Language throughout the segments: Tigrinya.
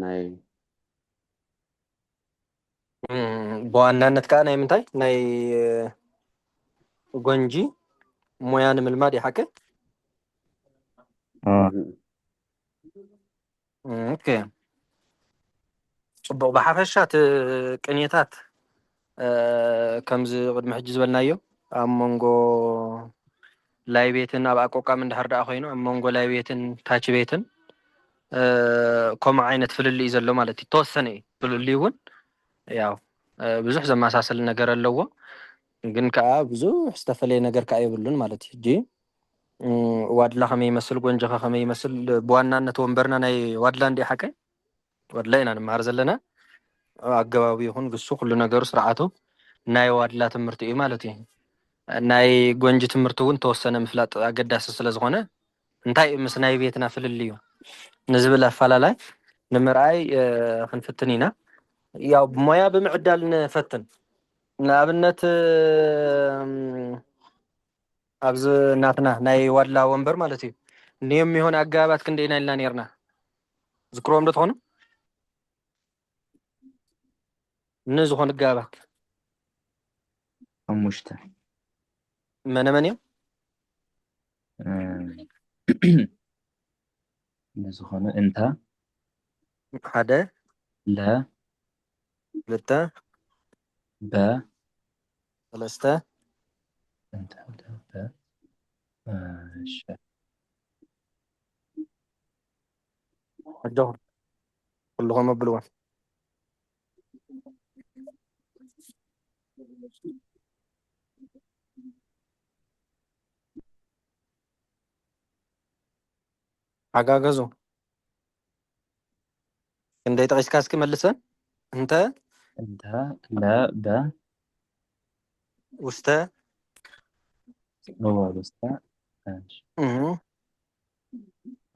ናይ بوانانت كأنا يمنتاي ناي غونجي مويان ملماد يحكي اوكي صبغ بحفشات قنيتات كمز قدم حج زبلنايو امونغو لاي بيتن ابا قوقا من دحر دا خوينو امونغو لاي بيتن تاچ بيتن كوم عينت فللي يزلو مالتي توسني فللي ون ያው ብዙሕ ዘማሳሰል ነገር ኣለዎ ግን ከዓ ብዙሕ ዝተፈለየ ነገር ከዓ ይብሉን ማለት እዩ ጂ ዋድላ ከመይ ይመስል ጎንጀኻ ከመይ ይመስል ብዋናነት ወንበርና ናይ ዋድላ እንዲ ሓቀይ ዋድላ ኢና ንማሃር ዘለና ኣገባቢ ይኹን ግሱ ኩሉ ነገሩ ስርዓቱ ናይ ዋድላ ትምህርቲ እዩ ማለት እዩ ናይ ጎንጂ ትምህርቲ እውን ተወሰነ ምፍላጥ ኣገዳሲ ስለ ዝኾነ እንታይ ምስ ናይ ቤትና ፍልል እዩ ንዝብል ኣፈላላይ ንምርኣይ ክንፍትን ኢና ያው ሞያ ብምዕዳል ንፈትን ንኣብነት ኣብዚ እናትና ናይ ዋድላ ወንበር ማለት እዩ ንዮም ይሆን ኣገባባት ክንደይና ኢልና ነርና ዝክሮም ዶ ትኾኑ ንዝኾነ ኣገባባት خمسة መን እዮም نزخنا أنت ሓደ لا ክልተ ب ሰለስተ أنت ب ش ሕጆኹም ኩልኹም ኣብልዎም ሓጋገዙ ክንደይ ጠቂስካ እስኪ መልሰን እንተ أنت لا ب ውስተ هو بس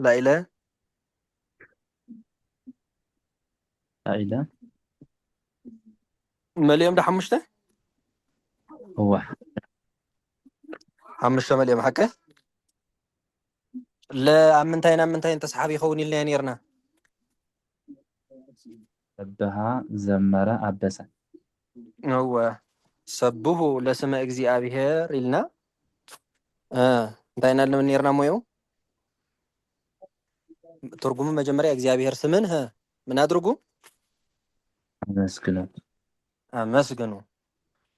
ላኢለ عائلة መሊኦም ዳ ሓሙሽተ هو ሓሙሽተ መሊኦም ሓቀ ለኣምንታይን ኣምንታይን ተሰሓቢ ይኸውን ኢልና ነርና سبها زمرة عبسة هو سبه لسم እግዚአብሔር ኢልና እንታይና ለምን ነርና ሞዩ ትርጉሙ መጀመሪያ እግዚአብሔር ስምን ምን አድርጉ አመስግኑ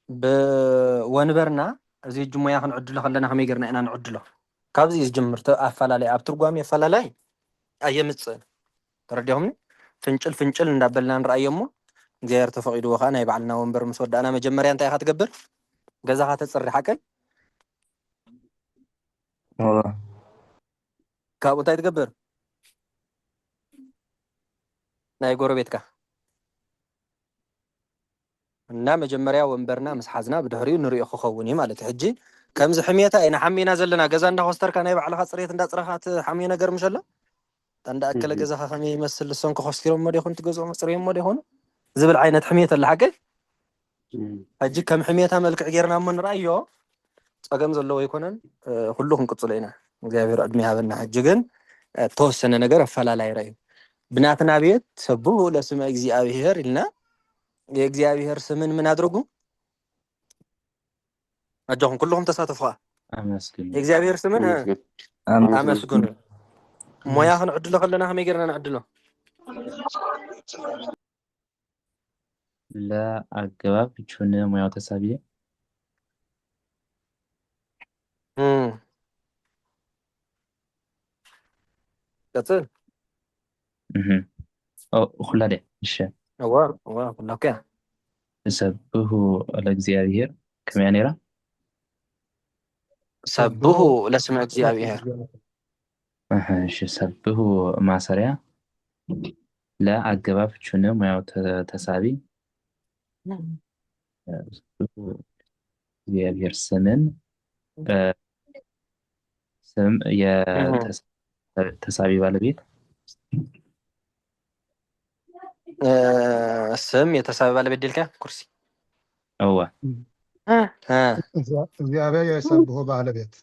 በወንበርና እዚ ጅሙያ ክንዕድሎ ከለና ከመይ ገርና ኢና ንዕድሎ ካብዚ ዝጅምር ኣፈላላይ ኣብ ትርጓሜ ኣፈላላይ ኣየምፅእ ተረዲኹምኒ ፍንጭል ፍንጭል እንዳበልና ንርአዮሞ እግዚአብሔር ተፈቂድዎ ከዓ ናይ ባዕልና ወንበር ምስ ወዳእና መጀመርያ እንታይ ኢኻ ትገብር ገዛኻ ተፅሪ ሓቀል ካብኡ እንታይ ትገብር ናይ ጎረቤትካ እና መጀመርያ ወንበርና ምስ ሓዝና ብድሕሪኡ ንሪኦ ክኸውን እዩ ማለት እዩ ሕጂ ከምዚ ሕሜታ ኢና ሓሚና ዘለና ገዛ እንዳኮስተርካ ናይ ባዕልኻ ፅሬት እንዳፅረኻ ሓሚዮ ነገር ምሸሎ እንዳኣከለ ገዛኻ ከመይ ይመስል እሶም ከኮስቲሮሞ ዶ ይኹን ትገዝኦም ፅርዮሞ ዶ ይኹኑ ዝብል ዓይነት ሕሜት ኣላ ሓቀል ሕጂ ከም ሕሜታ መልክዕ ጌርና እሞ ንርአዮ ፀገም ዘለዎ ይኮነን ኩሉ ክንቅፅሎ ኢና እግዚአብሔር ዕድሜ ሃበና ሕጂ ግን ተወሰነ ነገር ኣፈላላይ ረእዩ ብናትና ቤት ሰብሁ ለስመ እግዚአብሔር ኢልና የእግዚአብሔር ስምን ምን አድርጉ አጆኹም ኩልኩም ተሳተፉ أمسكن የእግዚአብሔር ስምን አመስግኑ ሞያ ክንዕድሎ ከለና ከመይ ጌርና ንዕድሎ لا أجواب شون ما يتسابيه ቀፅል خلادة إيش ዋ ኩላከ سبه الأجزاء كم يعني را ሰብሁ ለስመ እግዚአብሔር إيش سبه مع سريع لا أجواب شون ما يتسابي سبه سمن سم يا تسابي بالبيت ስም የተሳበ ባለቤት ዲልካ ኩርሲ هو እግዚአብሔር የሰብሖ ባለቤት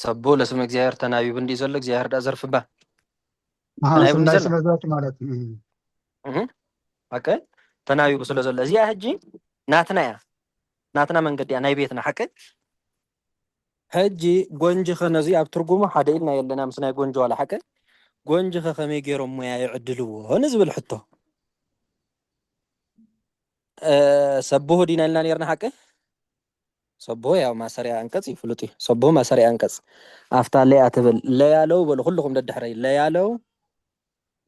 ሰብሁ ለስመ እግዚአብሔር ተናቢብ እንዲ ዘሎ እግዚአብሔር ዳ ዘርፍባ ተናይቡ ስናይ ዘሎ ስለዛች ማለት ኦኬ ተናይቡ ስለ ዘሎ እዚኣ ሕጂ ናትና እያ ናትና መንገዲ እያ ናይ ቤትና ሓቂ ሕጂ ጎንጂ ኸነዚ ኣብ ትርጉሙ ሓደ ኢልና የለና ምስ ናይ ጎንጂ ዋላ ሓቂ ጎንጂ ከመይ ገይሮም ሞያ ይዕድልዎ ንዝብል ሕቶ ሰብሁ ዲና ኢልና ነርና ሓቂ ሰብሁ ያው ማሰሪያ አንቀጽ ይፍሉጥ ሰብሁ ማሰሪያ አንቀጽ አፍታ ለያ ትብል ለያለው በሉ ሁሉኩም ደድሕረይ ለያለው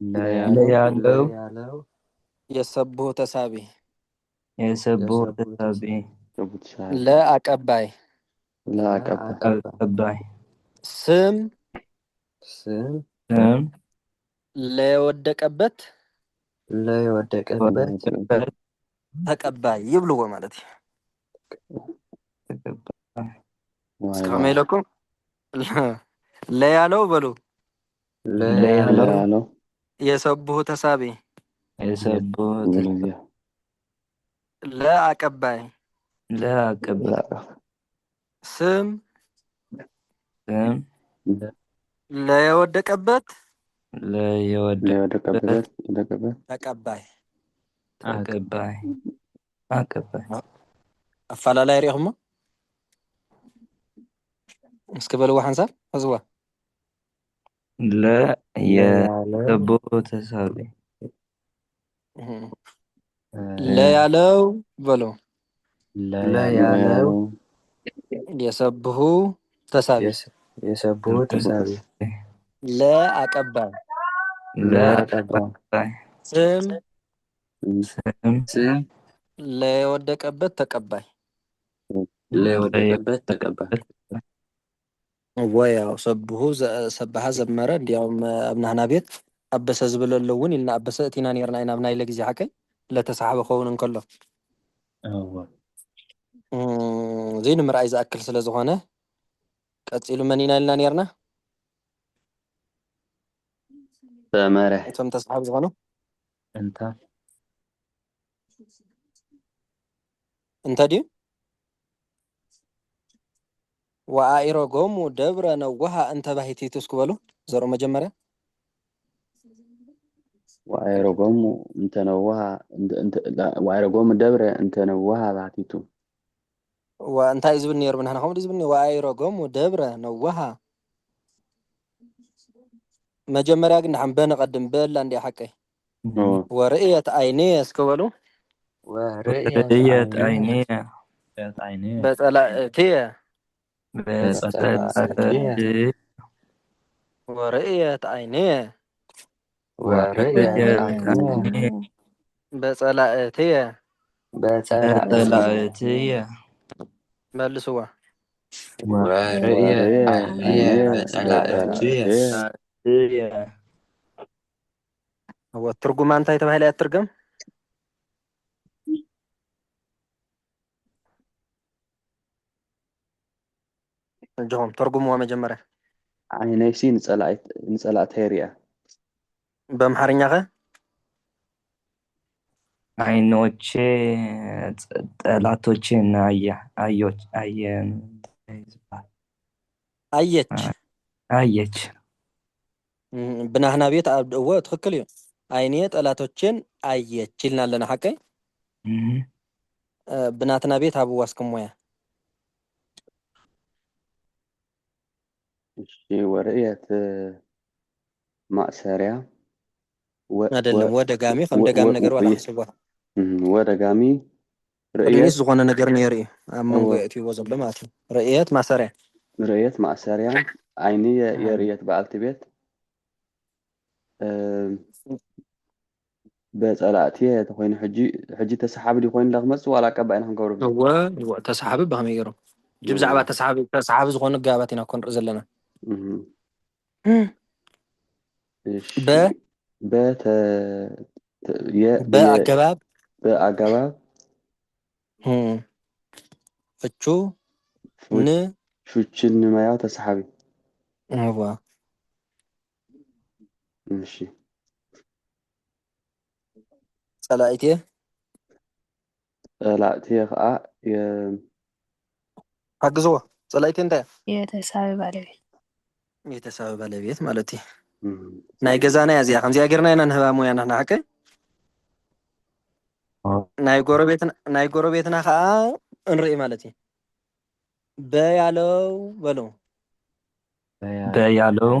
ለያለው የሰብሁ ተሳቢ የሰብሁ ተሳቢ ለአቀባይ ለአቀባይ ስም ስም ለወደቀበት ተቀባይ ይብልዎ ማለት እስከመይ ለኩም ለያለው በሉ ለያለው የሰብሁ ተሳቢ የሰብሁ ለአቀባይ ስም ለወደቀበት ተቀባይ አፈላላይ ሪኢኹሞ እስኪ በልዎ ሓንሳብ ህዝዋ የሰብሁ ተሳቢ ለያለው በሉ ለያለው የሰብሁ ተሳቢ ለአቀባይ ስም ለወደቀበት ተቀባይ ወያው ሰብሁ ሰባሃ ዘመረ እንዲያውም ኣብናህና ቤት ኣበሰ ዝበለሉ እውን ኢልና ኣበሰ እቲና ነርና ኢና ኣብ ናይለ ግዜ ሓቀይ ለተሰሓበ ከውን እንከሎ እዚ ንምርኣይ ዝኣክል ስለ ዝኾነ ቀፂሉ መን ኢና ኢልና ነርና ሰመረ እቶም ተሰሓቢ ዝኾኑ እንተ ድዩ ወአኢሮጎሙ ደብረ ነዋሃ እንተ ባሕቲቱ እስኪ በሉ ዘርኡ መጀመርያ ወአኢሮጎሙ ደብረ እንተ ነዋሃ ባሕቲቱ እንታይ እዩ ዝብል ነይሩ ብንሕና ከምኡ ዝብል ወአኢሮጎሙ ደብረ ነዋሃ መጀመርያ ግን ድሓን በነቐድም በላ እንዲያ ሓቀይ ወርእየት ዓይነየ እስኪ በሉ ወርእየት ዓይነየ በጸላእትየ ወርእየት ዓይነየ በጸላእትየ መልስዋ ትርጉማ እንታይ ተባሂላ እያ ትርገም እጅኹም ተርጉምዋ መጀመርያ ዓይነይሲ ንጸላእተይ ሪኣ በአምሓርኛ ኸ አይኖቼ ጠላቶቼን አየች ብናህና ቤት እወ ትክክል እዩ አይኔ ጠላቶቼን አየች ይልና ኣለና ሓቀይ ብናትና ቤት ኣብዋ እስክሞያ እሺ ወርእየት ማእሰሪያ አይደለም ወደጋሚ ከም ደጋሚ ነገር ዋላ ሓስዋ ወደጋሚ ርእየት ዝኾነ ነገር ነይሩ እዩ ኣብ መንጎ እትይዎ ዘሎ ማለት እዩ ርእየት ማእሰሪያ ዓይኒ የርእየት በዓልቲ ቤት በጸላእትየ ተኮይኑ ሕጂ ተሰሓቢ ዲ ኮይኑ ክመጽእ ዋላ ቀባኢና ክንገብሮ እወ ተሰሓቢ ብኸመይ ገይሩ ጅ ብዛዕባ ተሰሓቢ ዝኾኑ ጋባት ኢና ክንርኢ ዘለና በአገባብ ፍቹ ሹችን ንመያው ተሰሓቢ እዋ እሺ ጸላእትየ ከዓ ሓግዝዎ ጸላእትየ እንታይ የተሳቢ ባለቤት የተሳቢ ባለቤት ማለት እዩ ናይ ገዛና እዚኣ ከምዚኣ ጌርና ኢና ንህባ ሞያ ንሕና ሓቀ ናይ ጎረቤትና ከዓ እንርኢ ማለት እዩ በያለው በለው በያለው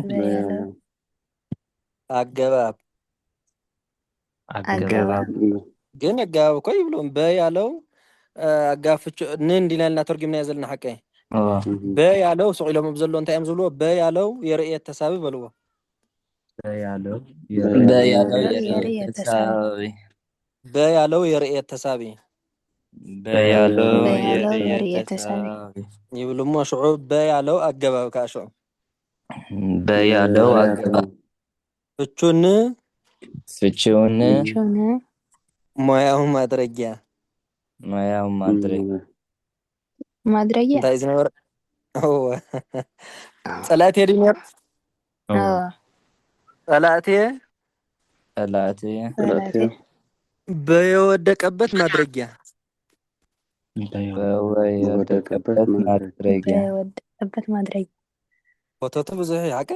አገባብ አገባብ ግን አገባብ እኮ ይብሎም በያለው አጋፍቹ ንንዲናልና ተርጉምና ዘለና ሓቀ በያለው ሰቂሎም ብዘሎ እንታይ እዮም ዝብልዎ በያለው የርእየት ተሳቢ በልዎ በያለው የርእየት ተሳቢ ይብልሞ ሽዑ በያለው አገባብ ካሾ በያለው አገባብ ፍቹን ሞያው ማድረጊያ እንታይ ዝነበረ ጸላእቴ ድንር ጸላእቴ በየወደቀበት ማድረጊያ ፎቶቱ ብዙሕ ያቀ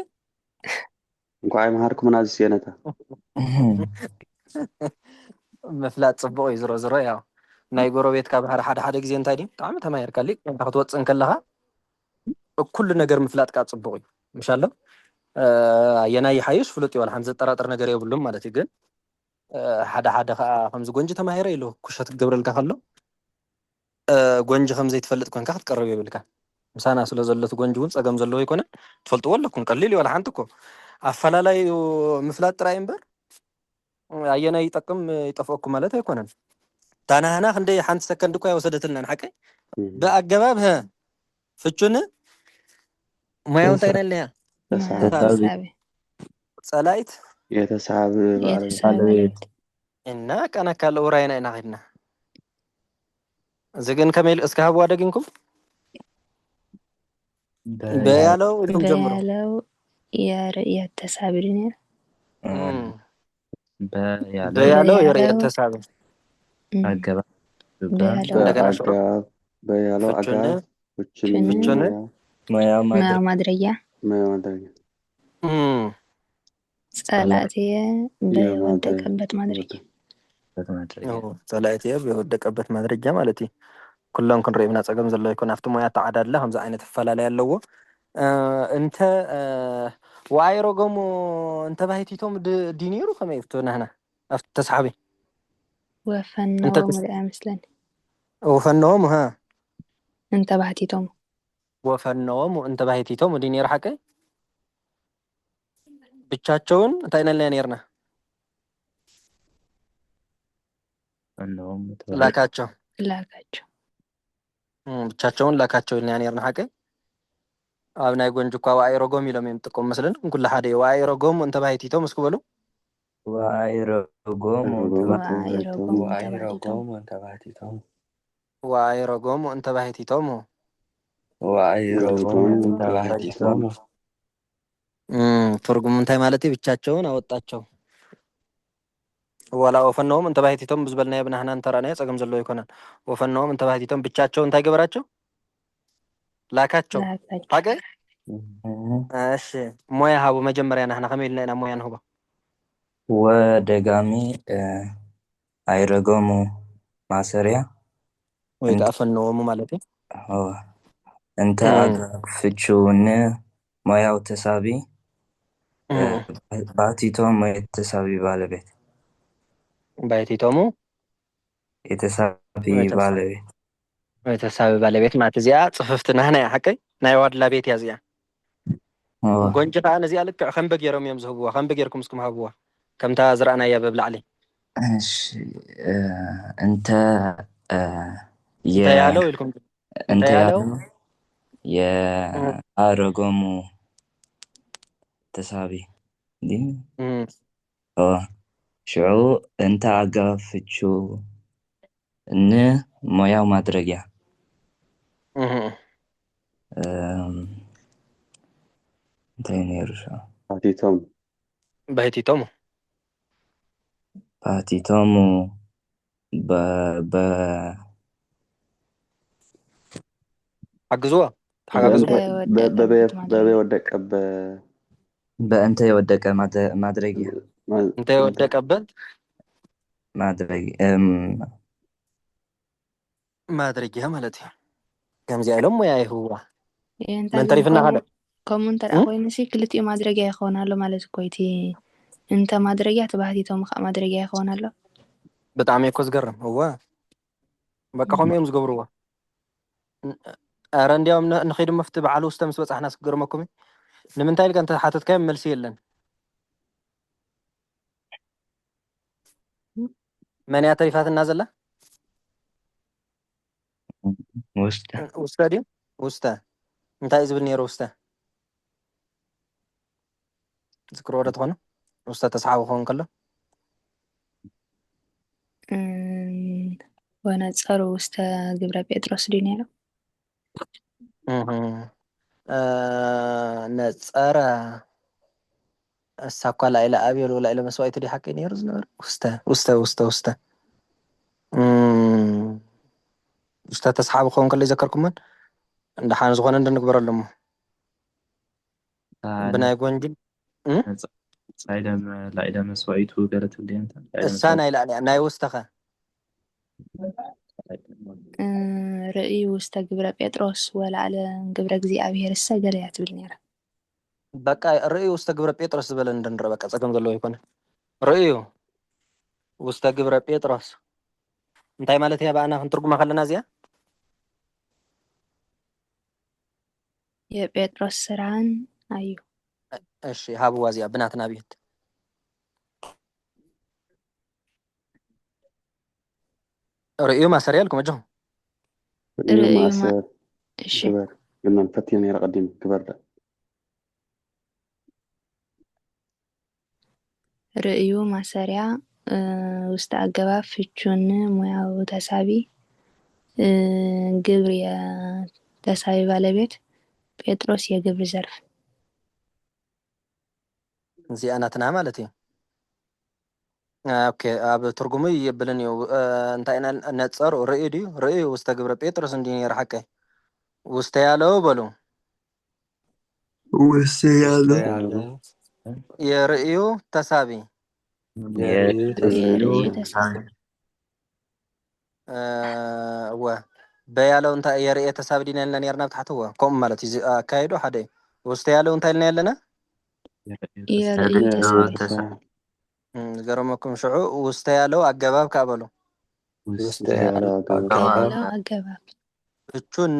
እንኳን ማሃርኩም ናዝ ሲነታ መፍላጥ ጽቡቅ እዩ ዝሮ ዝሮ ያው ናይ ጎረቤትካ ባህር ሓደ ግዜ እንታይ ዲ ብጣዕሚ ተማሂርካሊ ክትወፅን ከለኻ ኩሉ ነገር ምፍላጥካ ጽቡቅ እዩ ምሻሎ የናይ ሓይሽ ፍሉጥ ይወል ሓን ዘጠራጥር ነገር የብሉም ማለት እዩ ግን ሓደ ከዓ ከምዚ ጎንጂ ተማሂረ ኢሉ ኩሸት ክገብረልካ ከሎ ጎንጂ ከምዘይ ትፈልጥ ኮንካ ክትቀርብ ይብልካ ምሳና ስለ ዘሎት ጎንጂ እውን ፀገም ዘለዎ ይኮነ ትፈልጥዎ ኣለኩም ቀሊል ይወል ሓንቲ እኮ ኣፈላላይ ምፍላጥ ጥራይ እምበር ኣየናይ ይጠቅም ይጠፍአኩም ማለት ኣይኮነን ታናህና ክንደይ ሓንቲ ሰከንድ እኮ ይወሰደትልና ንሓቀ ብኣገባብ ፍቹን ሙያው እንታይ ነልያ ጸላይት የተሳብ እና ቀና ካለ ወራይና ኢና ኸድና ዝግን ከመይል እስከ ሀብዋ ደግንኩም በያለው ኢልኩም ጀምሩ በያለው የርእየት ተሳቢ ድንር በያለው የርእየት ተሳቢ አገባብ በያለው አገባብ ፍቹን ሙያው ማድረጊያ ጸላእቴ በወደቀበት ማድረጊያ ጸላእቴ በወደቀበት ማድረጊያ ማለት እዩ ኩሎም ክንሪእና ፀገም ዘሎ ይኮን ኣብቲ ሞያ ተዓዳድላ ከምዚ ዓይነት ተፈላለየ ኣለዎ እንተ ዋይሮጎሙ እንተ ባሂቲቶም ዲኒሩ ከመይ ፍትናህና ኣብቲ ተስሓቢ ወፈነዎም ሪኣ መስለን ወፈነዎም እንተ ባሂቲቶም ወፈነዎም እንተ ባሂቲቶም ዲኒሩ ሓቀ ብቻቸውን እንታይ ነልና ነርና ላካቸው ብቻቸውን ላካቸው ኢልና ነርና ሓቀ ኣብ ናይ ጎንጅ እኳ ዋይሮጎም ኢሎም እዮም ጥቆም መስለን ኩሉ ሓደ ዋይሮጎም እንተ ባሂቲቶም እስኩ በሉ ዋይሮጎም እንተ ባሂቲቶም ትርጉም እንታይ ማለት እዩ ብቻቸውን አወጣቸው ወላ ወፈነዎም እንተ ባሂቲቶም ብዝበልና የብናህና እንተራናየ ፀገም ዘሎ ይኮነን ወፈነዎም እንተ ባሂቲቶም ብቻቸው እንታይ ገበራቸው ላካቸው ሓቀ እሺ ሞያ ሃቡ መጀመሪያ ናህና ከመይ ኢልና ኢና ሞያ ንህቦ ወደጋሚ አይረጎሙ ማሰሪያ ወይ ከዓ ፈነዎሙ ማለት እዩ እንተ ፍቹን ሞያው ተሳቢ ባቲቶም የተሳቢ ባለቤት የተሳቢ ባለቤት ማለት እዚኣ ፅፍፍቲ ናህና እያ ሓቀይ ናይ ዋድላ ቤት እያ እዚኣ ጎንጂ ከዓ ነዚኣ ልክዕ ከምበ ገይሮም እዮም ዝህብዋ ከምበ ጌርኩም እስኩም ሃብዋ ከምታ ዝረአናያ በብላዕሊ እንተ ያለው ኢልኩም እንተ ያለው የአረጎሙ ተሳቢ ሽዑ እንተ አጋፍቹ ሞያው ማድረጊያ እንታይ ነይሩ ባቲቶም አግዝዋ ተሓጋግዙ በበ ወደቀበ በእንተ የወደቀ ማድረጊያ እንተ የወደቀበት ማድረጊያ ማለት እዩ ከምዚኣ ኢሎም ሞያ ይህዋ መን ተሪፍና ካለ ከምኡ እንተደኣ ኮይኑሲ ክልቲኡ ማድረጊያ ይኸውን ኣሎ ማለት እኮ እቲ እንተ ማድረጊያ ተባህቲቶም ከዓ ማድረጊያ ይኸውን ኣሎ ብጣዕሚ እኮ ዝገርም እዋ በቃ ከምኡ እዮም ዝገብርዎ ኣረ እንዲያውም ንኸይድ መፍቲ በዓል ውስተ ምስ በፃሕና ስክገርመኩም ንምንታይ ኢልካ እንተሓተትካዮ መልሲ የለን መን እያ ተሪፋትና ዘላ ውስተ ድዩ ውስተ እንታይ እዩ ዝብል ነይሩ ውስተ ዝክርዎ ዶ ትኾኑ ውስተ ተሰሓቢ ክኸውን ከሎ ወነፀሩ ውስተ ግብረ ጴጥሮስ ድዩ ነይሩ ነፀረ እሳ እኳ ላዕለ ኣብየል ወላዕለ መስዋእቲ ድዩ ሓቂ ነይሩ ዝነበረ ውስተ ውስተ ተሰሓቢ ክኸውን ከሎ ይዘከርኩሞን እንዳሓን ዝኾነ እንድንግበረሉ እሞ ብናይ ጎንጅል ላዕለ መስዋዕቱ ገለት እሳ ናይ ላዕለ ናይ ውስተኸ ርእዩ ውስተ ግብረ ጴጥሮስ ወላዕለ ግብረ እግዚኣብሔር እሳ ገለ እያ ትብል ነይራ በቃ ርእዩ ውስተ ግብረ ጴጥሮስ ዝበለ እንድንረ በቃ ፀገም ዘለዎ ይኮነ ርእዩ ውስተ ግብረ ጴጥሮስ እንታይ ማለት እያ በኣና ክንትርጉማ ከለና እዚኣ የጴጥሮስ ስራን እዩ እሺ ሃብዋ እዚኣ ብናትና ቤት ርእዩ ማሰር ያልኩም እጆ ርእዩ ማሰር ግበር ግን ፈትየ ነይረ ቀዲም ግበር ዳ ርእዩ ማሰሪያ ውስተ ኣገባብ ፍቹን ሙያዊ ተሳቢ ግብር የተሳቢ ባለቤት ጴጥሮስ የግብር ዘርፍ እዚኣ ናትና ማለት እዩ ኦኬ ኣብ ትርጉሙ ይብልን እዩ እንታይ ኢና ነፀሩ ርእዩ ድዩ ርእዩ ውስተ ግብረ ጴጥሮስ እንዲ ነይሩ ሓቀይ ውስተ ያለው በሉ ውስተ ያለው የርእዩ ተሳቢ በያለው እንታይ የርእየ ተሳቢ ዲና ኢልና ነርና ብታሕትዎ ከምኡ ማለት እዩ ኣካይዱ ሓደ ውስተ ያለው እንታይ ኢልና ያለና የርእዩ ተሳቢ ገረመኩም ሽዑ ውስተ ያለው ኣገባብ ካበሉ ውስተ ያለው ኣገባብ ፍቹን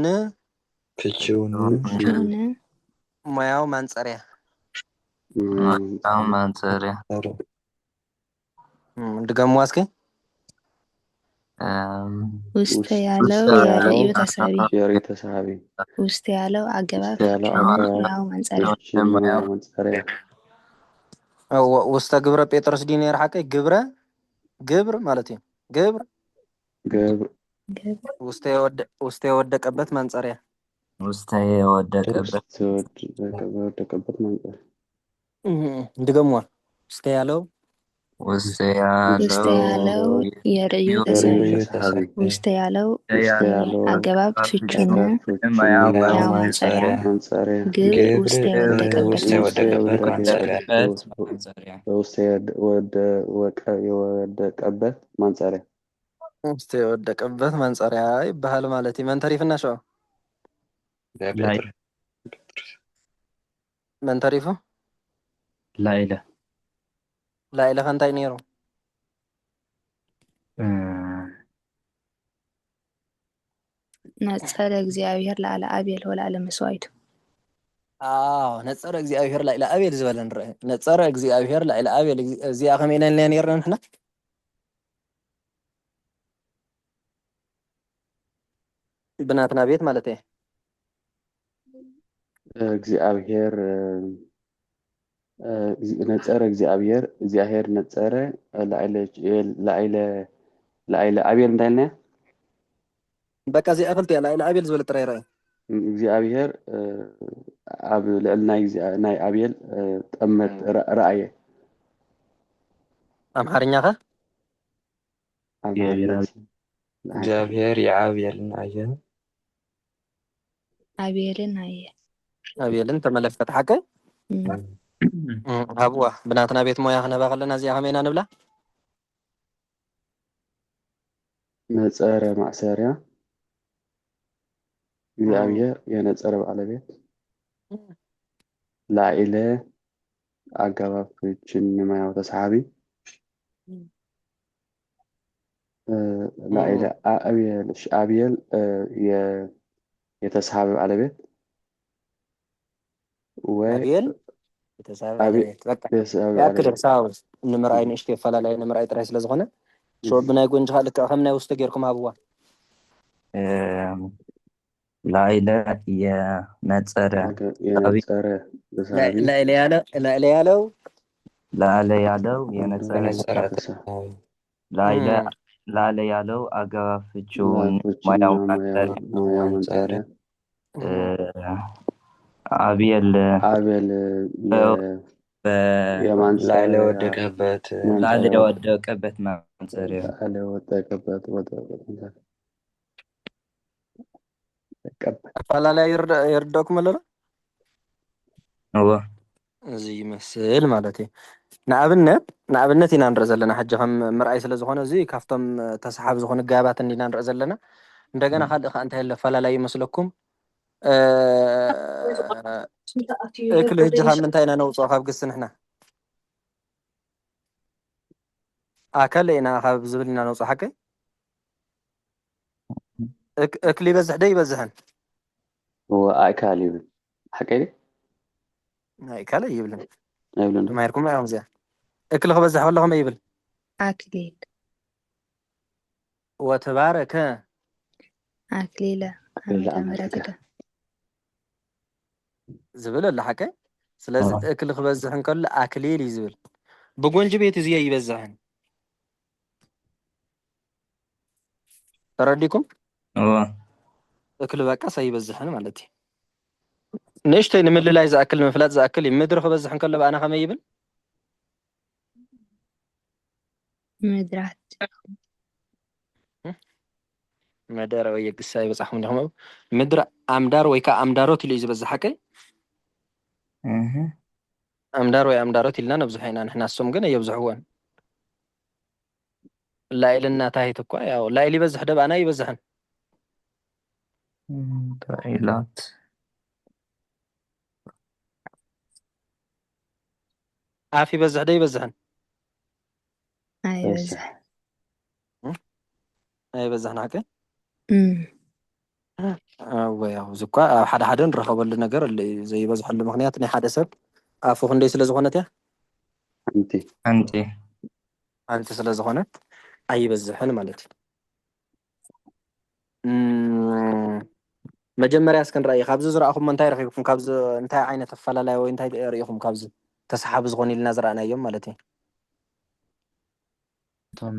ሙያው ማንፀርያ ድገምዋ እስኪ ውስተ ያለው የርእዩ ተሳቢ ውስተ ያለው ኣገባብ ሙያው ማንፀርያ ውስተ ግብረ ጴጥሮስ ዲ ነይሩ ሓቀይ ግብር ማለት እዩ ግብር ውስተ የወደቀበት ማንፀርያ ውስተ የወደቀበት ማንፀርያ ድገምዋ ውስተ ያለው የርእዩ ተሳቢ ውስተ ያለው ኣገባብ ፍቹን ሙያው ማንፀርያ ግብር ውስተ የወደቀበት ማንፀርያ ውስተ የወደቀበት ማንፀርያ ይበሃል ማለት እዩ መን ተሪፍና ሸ መን ተሪፉ ላዕለ ከንታይ ነይሩ ነፀረ እግዚኣብሔር ላዕለ ኣብየል ወላዕለ መስዋዕቱ ነፀረ እግዚኣብሔር ላዕለ ኣብየል ዝበለ ንርኢ ነፀረ እግዚኣብሔር ላዕለ ኣብየል እዚኣ ከመይ ኢልና ነርና ንሕና ብናትና ቤት ማለት እየ እግዚአብሔር ነፀረ እግዚአብሔር ነፀረ ላዕለ ኣብየል እንታይ ኢልና በቃ እዚኣ ክልተ እያ ላዕለ ኣብየል ዝበለ ጥራይ ይርአ እግዚአብሔር ኣብ ልዕሊ ናይ ኣብየል ጠመት ረኣየ ኣምሓርኛ ኸ እግዚአብሔር የኣብየልን ኣየ ኣብየልን ኣየ ኣብየልን ተመለከተ ሓቀይ هبوا بناتنا بيت مويا خنبا خلنا زي خمينا نبلا ነፀረ ማእሰሪያ እግዚአብሔር የነፀረ ባለቤት ላዕለ አጋባፎችን የማያው ተሳቢ ላዕለ አብየል የተሳቢ ባለቤት ወይ አብየል የተሳቢ ባለቤት በቃ ያክል ሳውስ ንምራይ ንሽቴ ፈላላይ ንምራይ ጥራይ ስለዝኾነ شو بناي قنج خالك خمنا وستجيركم أبوه ላዕለ የነፀረ ላዕለ ያለው ላዕለ ያለው የነፀረ ላዕለ ያለው አገባብ ፍቺውን ማያው ማንፀሪያ አብየል ላዕለ የወደቀበት ማንፀሪያ فلا يردكم ولا هو زي مثل مالتي نعبنت إن نرزل لنا حاجة هم مرأي سلزخنا زي كافتم تسحب زخنا جابات إن نرزل لنا ندقنا خد أنت هلا فلا لا يمسلكم كل هجها من تاينا نوصل خاب قصن إحنا أكلنا خاب زبلنا نوصل حكي أكلي بزح دي بزحن هو أكل يبل حكي لي أكل يبلن ما يركم معهم زين أكل خبزح ولا هم يبل أكليل وتبارك أكليلة زبل ولا حكي سلازم أكل خبزحن كل أكليل يزبل بقونج بيت زي يبزحن ترديكم أكل بقى سيبزحن مالتي نشتي نمل لا إذا أكل مفلات إذا أكل يمدر خبزحن كله بقى أنا خم يبل مدرات مدار وياك الساي بس أحمد هم مدر أمدار ويكا أمدارات اللي إذا بزحكي أمدار ويا أمدارات اللي أنا بزحينا نحن السوم جنا يبزحون لا إلنا تاهي تقوى يا لا إلي بزح دب أنا يبزحن فعيلات عافي بزح ده يبزحن أي بزح أي بزحن حكي ويا زكوا حدا نرخب النجار اللي زي بزح اللي مغنياتني حدا سب عفوا خندي سلزخونت يا أنت سلزخونت أي بزحن مالتي مجمّر ياسكن رأي خابز زرعكم من تاير فيكم خابز انتهى عينة الفلالة وانتهى رأيكم خابز تسحب زغوني النظر أنا يوم مالتي توم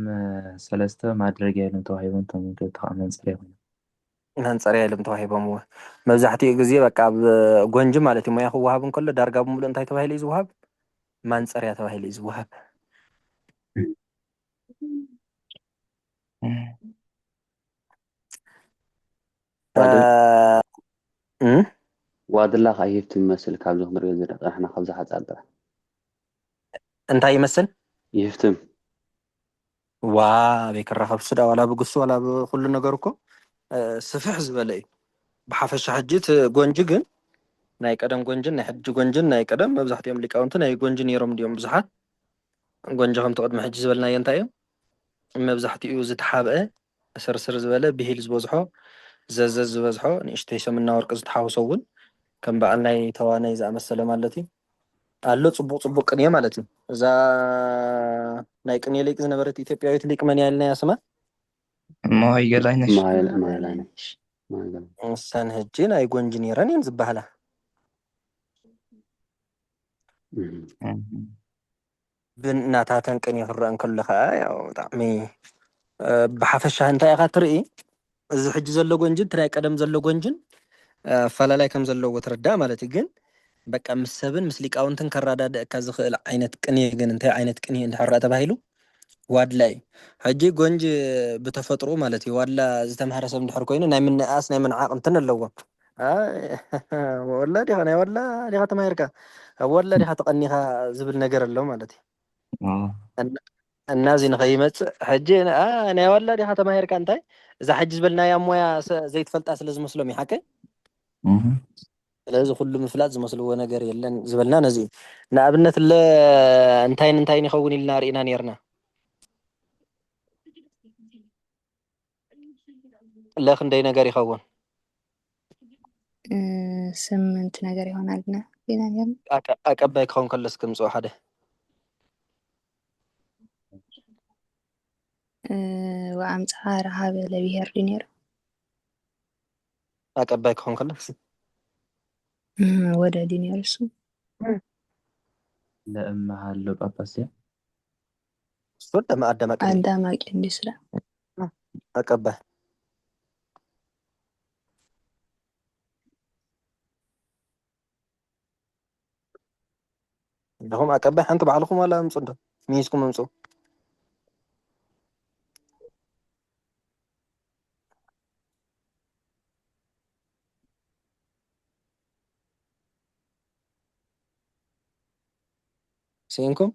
سلسته ማድረግ ያለም ተዋሂቦም ቶም ተኻመን ጽሬም ننصر يا لم توهيبهم مبزحتي ጊዜ በቃ ጎንጅ ማለት ነው ያው ወሃብን ከለ ዳርጋ ሙሉ እንታይ ተባሂለ ይዝውሃብ ማንጸሪያ ተባሂለ ይዝውሃብ ዋድላ ኸይፍት ይመስል ካብ ዝኽምር ዝደቕ احنا ካብ ዝሓጻልጣ እንታይ ይመስል ይፍትም ዋ በከራኸብ ስዳ ወላ ብግሱ ወላ በኩሉ ነገር እኮ ስፍሕ ዝበለ እዩ ብሓፈሻ ሕጂት ጎንጅ ግን ናይ ቀደም ጎንጅን ናይ ሕጂ ጎንጅን ናይ ቀደም መብዛሕትኦም ሊቃውንቲ ናይ ጎንጅ ነይሮም ድዮም ብዙሓት ጎንጅ ከም ተቀድመ ሕጂ ዝበልናዮ እንታይ እዮም መብዛሕትኡ ዝተሓብአ ስርስር ዝበለ ብሂል ዝበዝሖ ዘዘዝ ዝበዝሖ ንእሽተይ ሰምና ወርቂ ዝተሓውሶ እውን ከም በዓል ናይ ተዋናይ ዝኣመሰለ ማለት እዩ አሎ ጽቡቅ ጽቡቅ ቅኔ ማለት እዩ እዛ ናይ ቅኔ ሊቅ ዝነበረት ኢትዮጵያዊት ሊቅ መን ያልና ያስማ ማይ ገላይነሽ እሰን ሕጂ ናይ ጎንጅ ነይረን እየን ዝበሃላ ብናታተን ቅኔ ክረአን ከሎ ከዓ ያው ብጣዕሚ ብሓፈሻ እንታይ ኢኻ ትርኢ እዚ ሕጂ ዘሎ ጎንጅን ናይ ቀደም ዘሎ ጎንጅን ፈላላይ ከም ዘለዎ ትርዳእ ማለት እዩ ግን በቃ ምስ ሰብን ምስ ሊቃውንትን ከራዳድእካ ዝኽእል ዓይነት ቅኔ ግን እንታይ ዓይነት ቅኔ እንድሕረአ ተባሂሉ ዋድላ እዩ ሕጂ ጎንጅ ብተፈጥሮ ማለት እዩ ዋድላ ዝተምሃረ ሰብ እንድሕር ኮይኑ ናይ ምንኣስ ናይ ምንዓቅ እንትን ኣለዎ ወላ ዲኻ ናይ ወላ ዲኻ ተማሂርካ ኣብ ወላ ዲኻ ተቐኒኻ ዝብል ነገር ኣሎ ማለት እዩ እናዚ ንኸይመፅእ ሕጂ ናይ ወላ ዲኻ ተማሂርካ እንታይ እዛ ሕጂ ዝበልናያ ሞያ ዘይትፈልጣ ስለ ዝመስሎም እዩ ሓቀይ ስለዚ ኩሉ ምፍላጥ ዝመስልዎ ነገር የለን ዝበልና ነዚ ንኣብነት እንታይን እንታይን ይኸውን ኢልና ርኢና ነርና ለክንደይ ነገር ይኸውን ስምንት ነገር ይሆናልና ኣቀባይ ክኸውን ከለስ ክምፅኦ ሓደ ወኣምፃ ረሃበ ለብሄር ዲ ነይሩ ኣቀባይ ክኸውን ከለስ ወደ ዲ ነይሩ እሱ ለእመሃሎ ጳጳስ እያ እሱን ደማ ኣዳማቂ እንዲስላ ኣቀባይ لهم أكبر أنتم بعلكم ولا مصدق ميسكم ممسو سينكم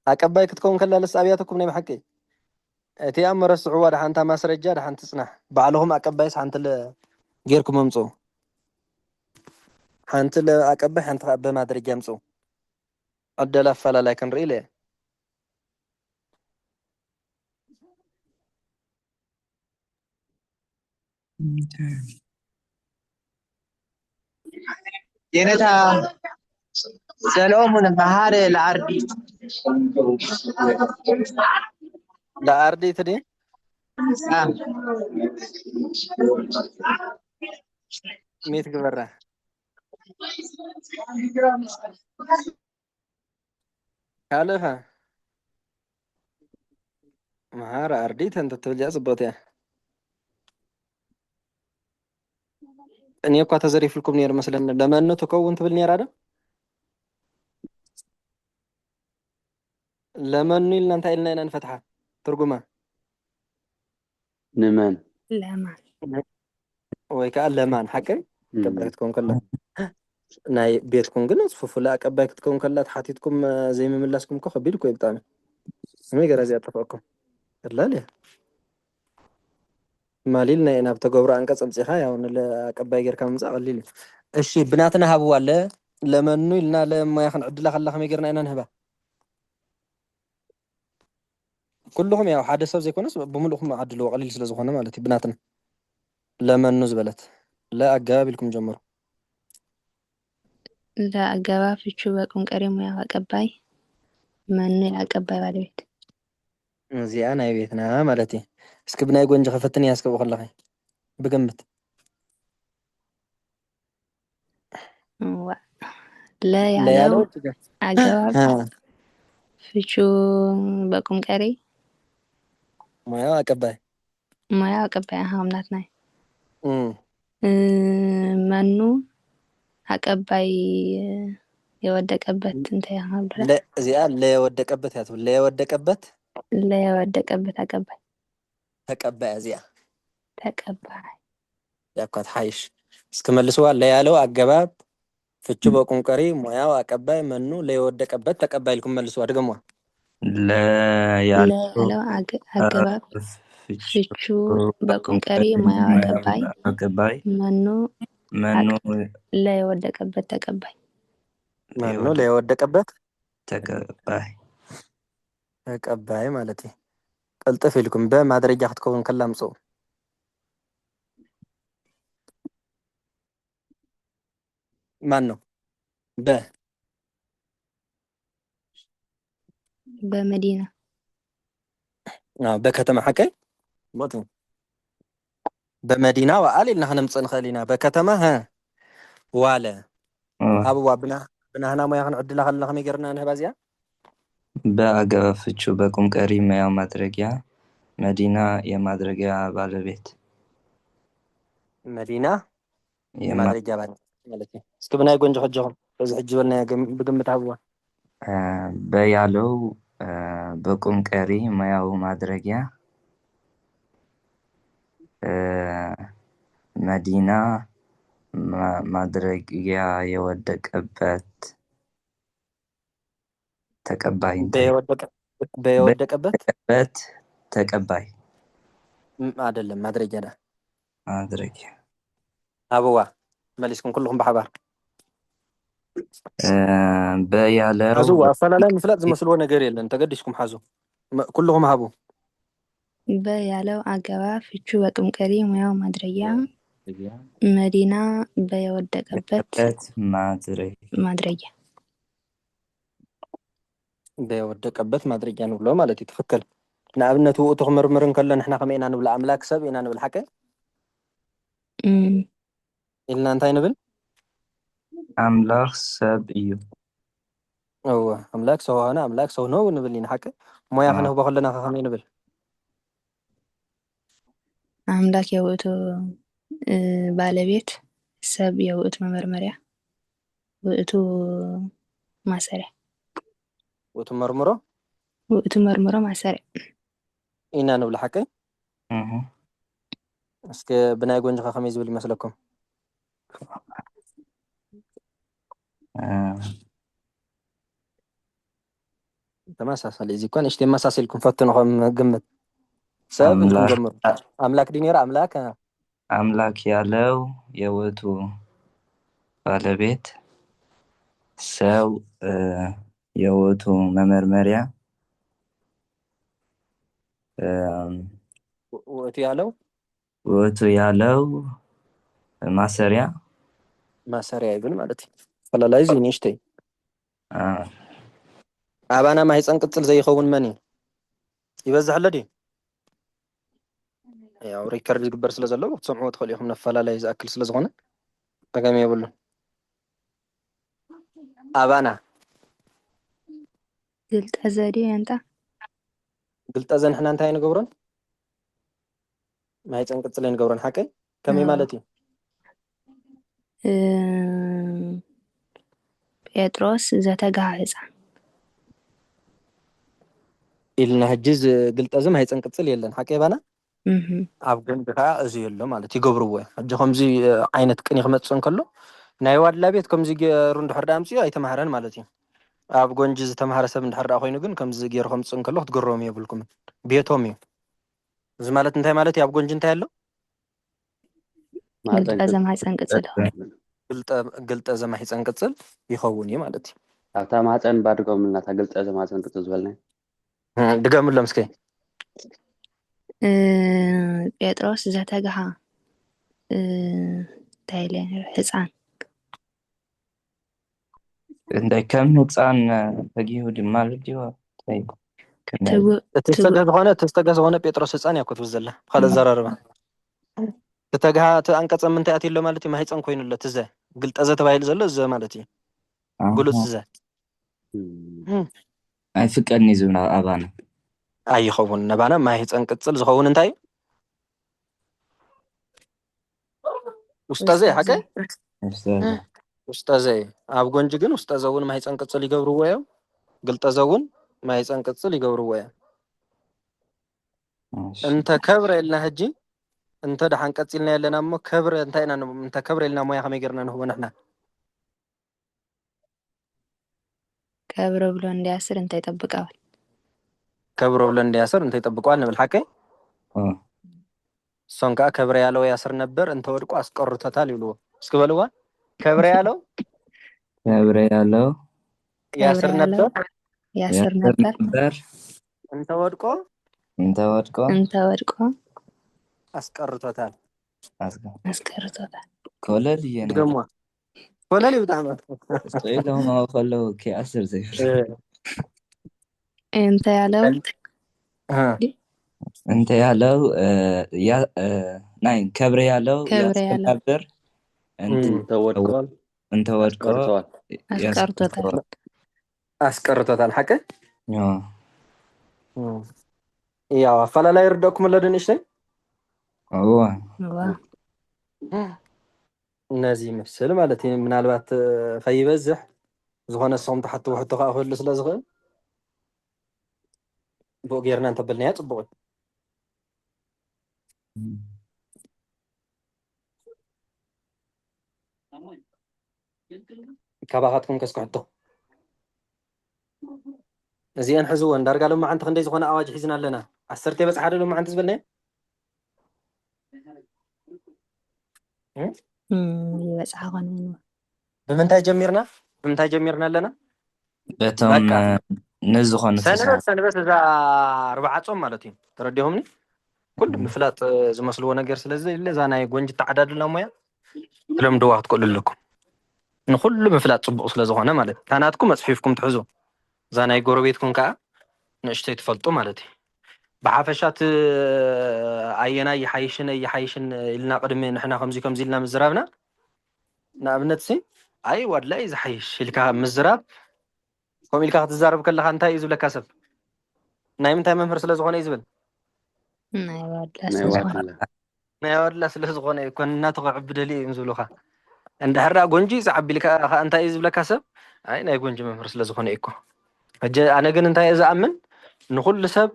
أكبر كتكون كلا لسه أبياتكم نيم حكي أتي أمر الصعوبة ده أنت ما سرجة ده أنت تصنع بعلهم أكبر أنت غيركم ممسو أنت أكبر أنت بما درجة ممسو أدلا فلا لكن ريلي ينتا سلام البحر العربي لا أردي تدي ميت كبرة هلا مهارة أرديت أنت تولي أزبطها أن يبقى تزريف لكم نير مثلا لما أنه تكون تبل نير هذا لما أنه إلنا أنت إلنا نفتحها ترجمة نمان لمان ويكأل لمان حكي كبرتكم كلها ناي بيتكم قلنا صفوف لا كبرتكم كلها تحاتيتكم زي ما ملاسكم كخبيلكم يبتعمل ما يقرأ زي أتفقكم لا ليه ما ليلنا أنا بتجبر عنك صمصيها يا ولا كباي غير كم زعل ليلي الشيء بناتنا هبوا ولا لما إنه لنا لما يخن عدل خلها ما يقرنا أنا نهبه كلهم يا حادثة زي كونس بملهم عدلوا قليل سلزخنا مالتي بناتنا لما نزبلت لا أقابلكم جمر لا أجابة في شبكم كريم يا أقباي من أقباي بعد بيت زي أنا يبيتنا مالتي اسكبنا يقول نجح فتني اسكب وخلها بقمت لا لا يعلو أجابة في شو بكم كري ما يا أقباي ما يا أقباي هم ناتناي منو أقباي يودقبت انت يا عبد لا زي لا يودقبت يا تقول لا يودقبت لا يودقبت أقباي تقباي زي تقباي يا كات حيش اسكمل سؤال لا يالو أجابات في بكم كريم ما أقباي منو لا يودقبت تقباي لكم ملسوا أرجموا لا يعلو أجابات في شو بكم كريم ما أقباي منو لا يودقبت تقباي منو لا يودقبت تقباي مالتي قلت في لكم بما درجة تكون كلام صو منو بمدينة بكتم حكي بطن بمدينة وقال إن احنا نمصن خلينا بكتمها ولا أبو بنا هنا ما يخن عدل خلنا خمي قرنا أنها بازيا بأجا فتشو بكم كريم يا مدرجة مدينة يا مدرجة بالبيت مدينة يا مدرجة بالبيت مالتي سكبنا يقول نجح جهم بس حجبنا بقمة هوا በያለው በቁም ቀሪ ሙያው ማድረጊያ መዲና ማድረጊያ የወደቀበት ተቀባይ በየወደቀበት ተቀባይ አይደለም ማድረጊያ ዳ ማድረጊያ አበዋ መልስኩም ኩልኩም በሐባር በያለው حزو አፈላላይ ምፍላጥ ዝመስልዎ ነገር የለን ተገዲስኩም حزو ኩልኩም ሀቡ በያለው አገባብ ፍቹ በቁም ቀሪ ሙያው ማድረጊያ መዲና በየወደቀበት ማድረጊያ በየወደቀበት ማድረጊያ ነው ብሎ ማለት ይተፈከል ንኣብነት ውእቱ ክምርምርን ከለን ንሕና ከመይና ንብል ኣምላክ ሰብ ኢና ንብል ሓቀ ኢልና እንታይ ንብል ኣምላክ ሰብ እዩ ኣምላክ ሰው ሆነ ኣምላክ ሰው ነው ንብል ኢና ሓቀ ሞያ ክንህቦ ከለና ከመይ ንብል አምላክ የውእቱ ባለቤት ሰብ የውእቱ መመርመሪያ ውእቱ ማሰሪያ ውእቱ መርምሮ ማሰሪያ ኢና ንብል ሓቀ እስከ ብናይ ጎንጅኻ ከመይ ዝብል ይመስለኩም ተመሳሳሊ እዚ እኳ ንእሽተይ መሳሰልኩም ፈትንኹም ግምት ሰብ እንኩም ጀምሩ አምላክ ዲኔራ አምላክ ያለው የውእቱ ባለቤት ሰው የውእቱ መመርመሪያ ውእቱ ያለው ማሰሪያ ይብል ማለት ፈላላይ እዚ ንእሽተይ ኣባና ማህፀን ቅፅል ዘይኸውን መን ይበዝሕ ኣለዲ ያው ሪከርድ ዝግበር ስለ ዘሎ ክትሰምዕዎ ትኽእሉ ኢኹም ነፈላላይ ዝኣክል ስለ ዝኾነ ጠቀሚ የብሉ ኣባና ግልጠዘ ድዩ እንታ ግልጠዘ ንሕና እንታይ ንገብሮን ማህፀን ቅፅል ንገብሮን ሓቀይ ከመይ ማለት እዩ ጴጥሮስ ዘተጋሃ ህፃን ኢልና ሕጂዝ ግልጠዘ ማህፀን ቅፅል የለን ሓቀይ ባና ኣብ ገንዲ ከዓ እዚ የሎ ማለት ይገብርዎ ሕጂ ከምዚ ዓይነት ቅኒ ክመፅእ ከሎ ናይ ዋድላ ቤት ከምዚ ገይሩ እንድሕር ዳ ኣምፅኡ ኣይተማሃረን ማለት እዩ ኣብ ጎንጂ ዝተማሃረ ሰብ እንድሕር ዳ ኮይኑ ግን ከምዚ ገይሩ ከምፅእ ከሎ ክትገረሙ የብልኩም ቤቶም እዩ እዚ ማለት እንታይ ማለት እዩ ኣብ ጎንጂ እንታይ ኣሎ ግልጠዘ ማህፀን ቅፅል ግልጠዘ ማህፀን ቅፅል ይኸውን እዩ ማለት እዩ ኣብታ ማህፀን ባድጎም እናታ ግልጠዘ ማህፀን ቅፅል ዝበልና ድገምሎም እስኪ ጴጥሮስ ዘተጋሃ ታይለን ህፃን እንታይ ከም ህፃን ተጊሁ ድማ ልድዮ ተስተጋ ዝኾነ ጴጥሮስ ህፃን እያ ክትብል ዘላ ካልእ ዘራርባ ተተጋሃ አንቀፀ ምንታይ ኣትሎ ማለት እዩ ማህፀን ኮይኑሎ ትዘ ግልጠዘ ተባሂሉ ዘሎ ዘ ማለት እዩ ጉሉፅ ዘ ኣይፍቀድኒ ዝብና ኣባና ኣይኸውን ነባና ማህፀን ቅፅል ዝኸውን እንታይ ውስጠዘ ሓቀ ውስጠዘ ኣብ ጎንጂ ግን ውስጠዘ እውን ማህፀን ቅፅል ይገብርዎ እዮም ግልጠዘ እውን ማህፀን ቅፅል ይገብርዎ እዮም እንተ ከብረ ኢልና ሕጂ እንተ ደሓን ቀፂልና የለና እሞ ከብረ እንታይ ኢና እንተ ከብረ ኢልና ሞያ ከመይ ጌርና ንህቦ ንሕና ከብረ ብሎ እንዲያስር እንታይ ይጠብቀዋል ከብረ ብሎ እንዲያስር እንታይ ይጠብቀዋል ንብል ሓቀይ እሶም ከዓ ከብረ ያለው ያስር ነበር እንተ ወድቆ አስቀርቶታል ይብልዎ እስኪ በልዋ ከብረ ያለው ያስር ነበር እንተ ወድቆ አስቀርቶታል ኮለል ይነ ድገምዋ ኮለል ይብጣም እስቶይሎም ከለው ከአስር ዘይፍር እንተ ያለው ናይ ከብረ ያለው ነበር እንተ ወድቆ አስቀርቶታል ሓቀ ያው አፈላላይ ርደኩም ለደን እሺ እነዚህ ምስል ማለት ምናልባት ከይበዝሕ ዝኾነ ንስኹም ተሓቲ ውሕቶ ከዓ ክህሉ ስለ ዝኽእል ብኡ ጌርና እንተበልናያ ፅቡቅ እዩ ካባኻትኩም ከስኩሕቶ እዚአን ሕዝወን ዳርጋ ሎማዓንቲ ክንደይ ዝኾነ ኣዋጅ ሒዝና ኣለና 10 በፅሓ ዶ ሎማዓንቲ ዝበልናዮ ይበፅሓ ኮነ ብምንታይ ጀሚርና ኣለና በቶም ንዝኾኑ ሰንበት እዛ 4 ጾም ማለት እዩ ተረዲሆምኒ ኩሉ ምፍላጥ ዝመስልዎ ነገር ስለዚ እዛ ናይ ጎንጂ ተዓዳድልና ሞያ ትለምድዋ ክትክእሉ ኣለኩም ንኩሉ ምፍላጥ ፅቡቅ ስለ ዝኾነ ማለት ታናትኩም መፅሒፍኩም ትሕዙ እዛ ናይ ጎረቤትኩም ከዓ ንእሽተይ ትፈልጡ ማለት እዩ ብሓፈሻት ኣየና ይሓይሽን ኢልና ቅድሚ ንሕና ከምዚ ኢልና ምዝራብና ንኣብነት ሲ ኣይ ዋድላይ ዝሓይሽ ኢልካ ምዝራብ ከምኡ ኢልካ ክትዛረብ ከለካ እንታይ እዩ ዝብለካ ሰብ ናይ ምንታይ መምህር ስለ ዝኾነ እዩ ዝብል ናይ ዋድላ ስለ ዝኾነ ይኮን እናተኸዕቢ ደልዩ እዮም ዝብሉካ እንድሕር ጎንጂ ዝዓቢ ኢልካ እንታይ እዩ ዝብለካ ሰብ ኣይ ናይ ጎንጂ መምህር ስለ ዝኾነ እኮ ሕጂ ኣነ ግን እንታይ እየ ዝኣምን ንኩሉ ሰብ